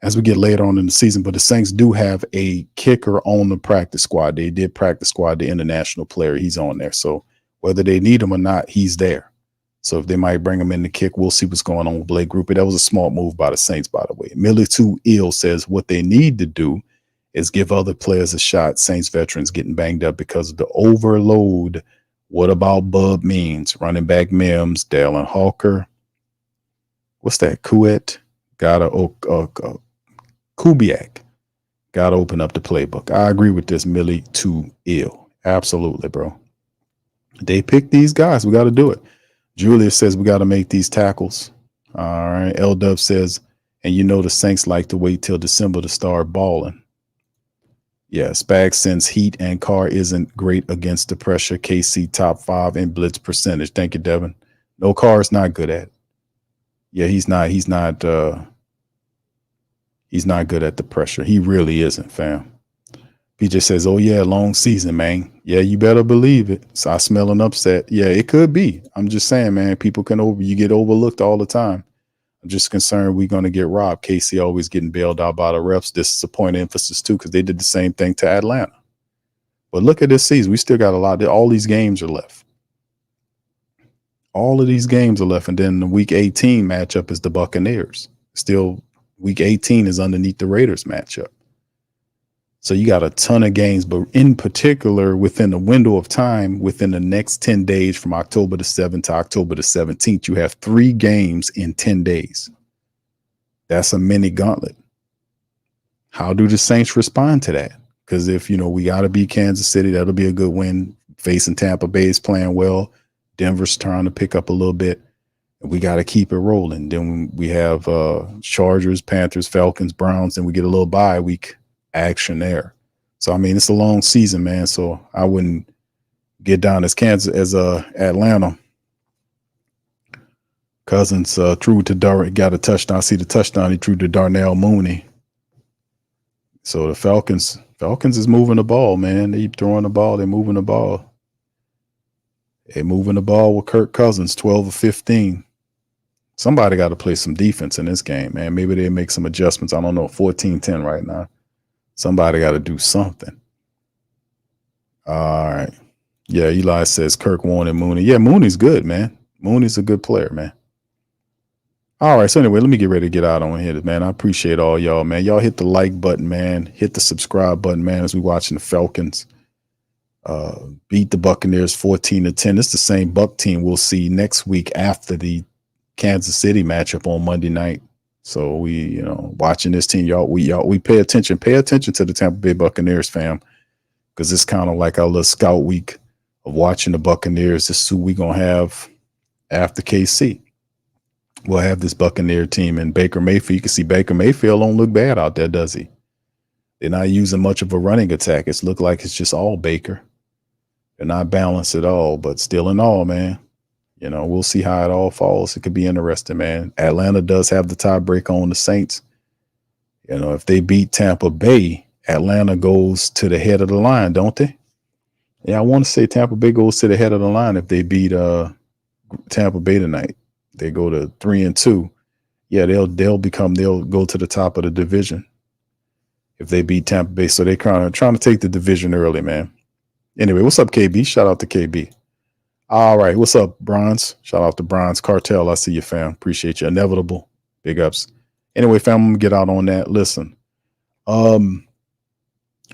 as we get later on in the season. But the Saints do have a kicker on the practice squad. They did practice squad the international player. He's on there. So whether they need him or not, he's there. So if they might bring him in to kick, we'll see what's going on with Blake Group. That was a smart move by the Saints, by the way. Millie Too Ill says what they need to do is give other players a shot. Saints veterans getting banged up because of the overload. What about Bub Means? Running back Mims, Dallin Hawker. What's that? Kubiak. Got to open up the playbook. I agree with this, Millie Too Ill. Absolutely, bro. They pick these guys. We got to do it. Julia says we got to make these tackles. All right. L-Dub says, and the Saints like to wait till December to start balling. Yeah, Spags, since Heat and Carr isn't great against the pressure, KC top 5 in blitz percentage. Thank you, Devin. No, Carr is not good at it. Yeah, he's not good at the pressure. He really isn't, fam. PJ says, oh, yeah, long season, man. Yeah, you better believe it. So I smell an upset. Yeah, it could be. I'm just saying, man, you get overlooked all the time. I'm just concerned we're going to get robbed. KC always getting bailed out by the refs. This is a point of emphasis, too, because they did the same thing to Atlanta. But look at this season. We still got a lot. All these games are left. All of these games are left. And then the Week 18 matchup is the Buccaneers. Still, Week 18 is underneath the Raiders matchup. So you got a ton of games, but in particular, within the window of time, within the next 10 days from October the 7th to October the 17th, you have 3 games in 10 days. That's a mini gauntlet. How do the Saints respond to that? Because if, we got to beat Kansas City, that'll be a good win. Facing Tampa Bay is playing well. Denver's trying to pick up a little bit. And we got to keep it rolling. Then we have Chargers, Panthers, Falcons, Browns, and we get a little bye week action there. So I mean, it's a long season, man. So I wouldn't get down as Atlanta. Cousins threw to Darrell, got a touchdown. I see the touchdown he threw to Darnell Mooney. So the Falcons is moving the ball, man. They keep throwing the ball. They're moving the ball. They're moving the ball with Kirk Cousins, 12 of 15. Somebody got to play some defense in this game, man. Maybe they make some adjustments. I don't know. 14-10 right now. Somebody got to do something. All right. Yeah, Eli says Kirk wanted Mooney. Yeah, Mooney's good, man. Mooney's a good player, man. All right. So anyway, let me get ready to get out on here, man. I appreciate all y'all, man. Y'all hit the like button, man. Hit the subscribe button, man, as we watching the Falcons beat the Buccaneers 14-10. It's the same Buck team we'll see next week after the Kansas City matchup on Monday night. So we, watching this team, we pay attention to the Tampa Bay Buccaneers, fam, because it's kind of like our little scout week of watching the Buccaneers. This is who we gonna have after KC. We'll have this Buccaneer team and Baker Mayfield. You can see Baker Mayfield don't look bad out there, does he? They're not using much of a running attack. It's looked like it's just all Baker. They're not balanced at all, but still in all, man. We'll see how it all falls. It could be interesting, man. Atlanta does have the tiebreaker on the Saints. If they beat Tampa Bay, Atlanta goes to the head of the line, don't they? Yeah, I want to say Tampa Bay goes to the head of the line if they beat Tampa Bay tonight. They go to 3-2. Yeah, they'll go to the top of the division if they beat Tampa Bay. So they're trying to take the division early, man. Anyway, what's up, KB? Shout out to KB. All right, what's up, Bronze? Shout out to Bronze Cartel. I see you, fam. Appreciate you. Inevitable. Big ups. Anyway, fam, I'm gonna get out on that. Listen,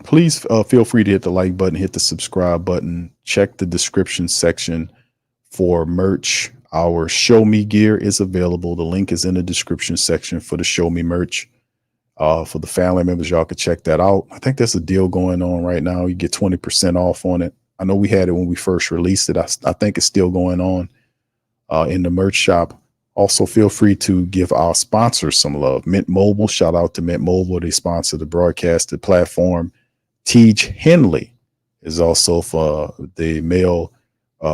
please feel free to hit the like button, hit the subscribe button, check the description section for merch. Our Show Me gear is available. The link is in the description section for the Show Me merch. For the family members, y'all can check that out. I think there's a deal going on right now. You get 20% off on it. I know we had it when we first released it. I think it's still going on in the merch shop. Also, feel free to give our sponsors some love. Mint Mobile, shout out to Mint Mobile. They sponsor the broadcasted platform. Teej Henley is also for the male,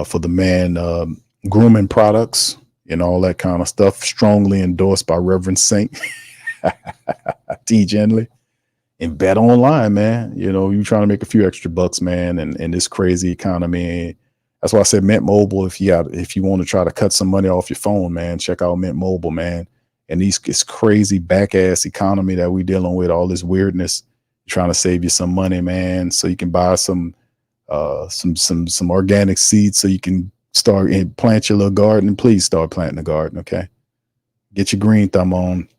for the man grooming products and all that kind of stuff. Strongly endorsed by Reverend Saint Teej Henley. And Bet Online, man. You know, you trying to make a few extra bucks, man, and in this crazy economy. That's why I said Mint Mobile. If you want to try to cut some money off your phone, man, check out Mint Mobile, man. And this crazy back ass economy that we dealing with, all this weirdness, trying to save you some money, man, so you can buy some organic seeds so you can start and plant your little garden. Please start planting a garden, okay? Get your green thumb on.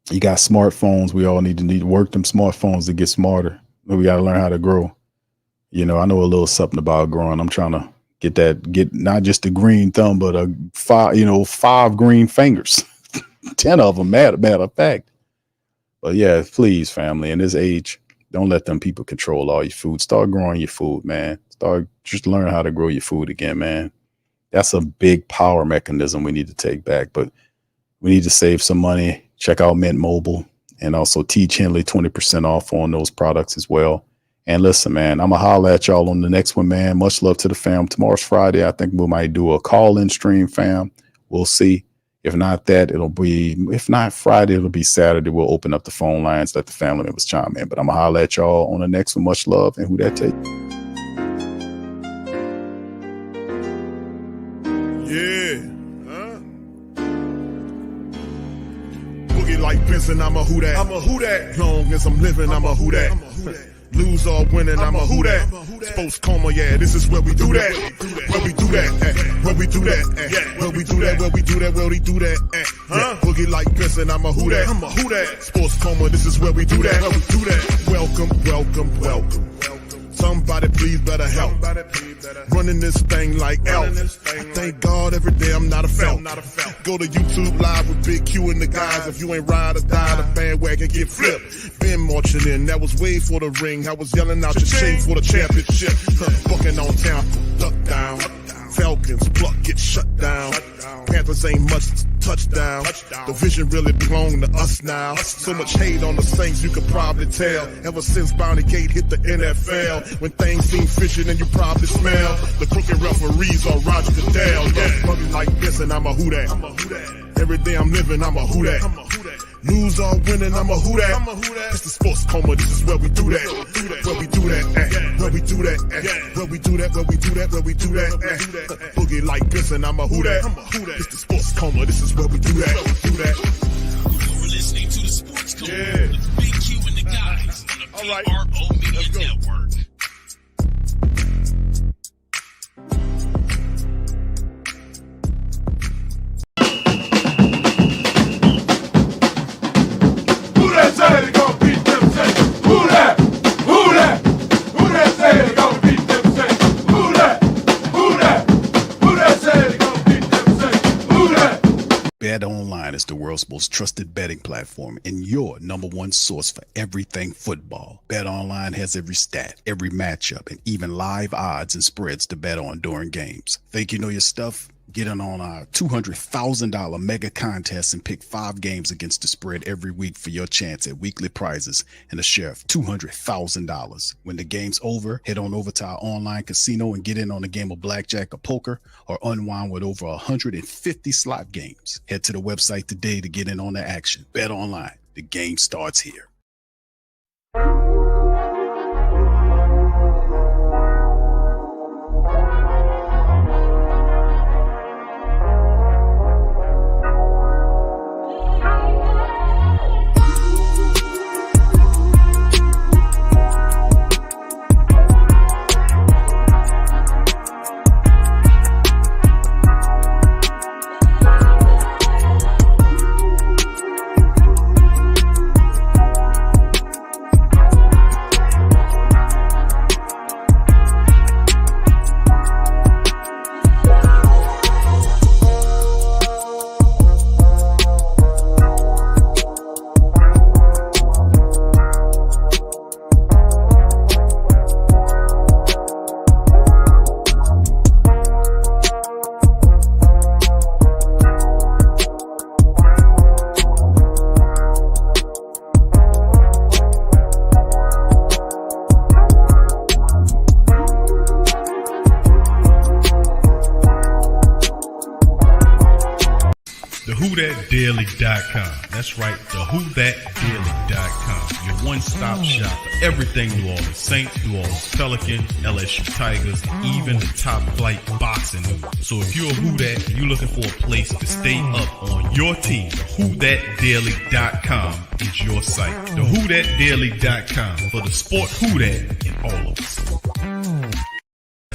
You got smartphones. We all need to work them smartphones to get smarter. We got to learn how to grow. You know, I know a little something about growing. I'm trying to get not just a green thumb, but five green fingers, 10 of them, matter of fact. But yeah, please, family, in this age, don't let them people control all your food. Start growing your food, man. Just learn how to grow your food again, man. That's a big power mechanism we need to take back, but we need to save some money. Check out Mint Mobile and also Teej Henley, 20% off on those products as well. And listen, man, I'm going to holler at y'all on the next one, man. Much love to the fam. Tomorrow's Friday. I think we might do a call-in stream, fam. We'll see. If not Friday, it'll be Saturday. We'll open up the phone lines, let the family members chime in. But I'm going to holler at y'all on the next one. Much love. And who that take? Yeah. Boogie like Benson, I'm a who that. I'm a who that. Long as I'm living, I'm a who that. Lose or winning, I'm a who that. Sports coma, yeah, this is where we do that. Where we do that, where we do that, where we do that, where we do that, where we do that, huh? Boogie like Benson, I'm a who that. I'm a who that. Sports coma, this is where we do that. Where we do that. Welcome, welcome, welcome. Somebody please better help. Running this thing like Elf. I thank God every day I'm not a felt. Go to YouTube Live with Big Q and the guys. If you ain't ride or die, the bandwagon get flipped. Been marching in, that was way for the ring. I was yelling out your shame for the championship. Bucking on town, duck down. Falcons, pluck, get shut down. Panthers ain't much touchdown. The vision really belong to us now. So much hate on the Saints, you could probably tell. Ever since Bounty Gate hit the NFL, when things seem fishy, then you probably smell the crooked referees on Roger Goodell. Yeah, probably like this, and I'm a who that. Every day I'm living, I'm a who that. Lose or winning, I'm a who that. It's the sports coma, this is where we do that. Where we do that, where we do that, where we do that, where we do that, where we do that. Boogie like Benson, I'm a who that. It's the sports coma, this is where we do that. You're listening to the Sports Coma with Big Q and the guys on the PRO Media Network. Bet Online is the world's most trusted betting platform and your number one source for everything football. Bet Online has every stat, every matchup, and even live odds and spreads to bet on during games. Think you know your stuff? Get in on our $200,000 mega contest and pick 5 games against the spread every week for your chance at weekly prizes and a share of $200,000. When the game's over, head on over to our online casino and get in on a game of blackjack or poker or unwind with over 150 slot games. Head to the website today to get in on the action. Bet Online. The game starts here. WhoThatDaily.com. That's right, WhoThatDaily.com. Your one-stop shop for everything New Orleans Saints, New Orleans Pelicans, LSU Tigers, even the top flight boxing news. So if you're a Who That and you're looking for a place to stay up on your team, WhoThatDaily.com is your site. The WhoThatDaily.com for the sport Who That in all of us.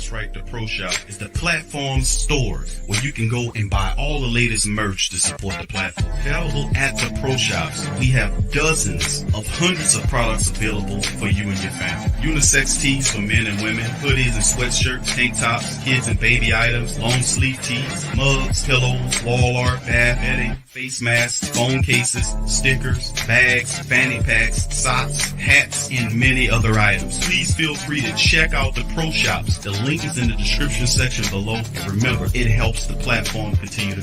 That's right, the Pro Shop is the platform store where you can go and buy all the latest merch to support the platform. Available at the Pro Shops, we have dozens of hundreds of products available for you and your family. Unisex tees for men and women, hoodies and sweatshirts, tank tops, kids and baby items, long sleeve tees, mugs, pillows, wall art, bath bedding, face masks, phone cases, stickers, bags, fanny packs, socks, hats, and many other items. Please feel free to check out the Pro Shops. The link is in the description section below. And remember, it helps the platform continue to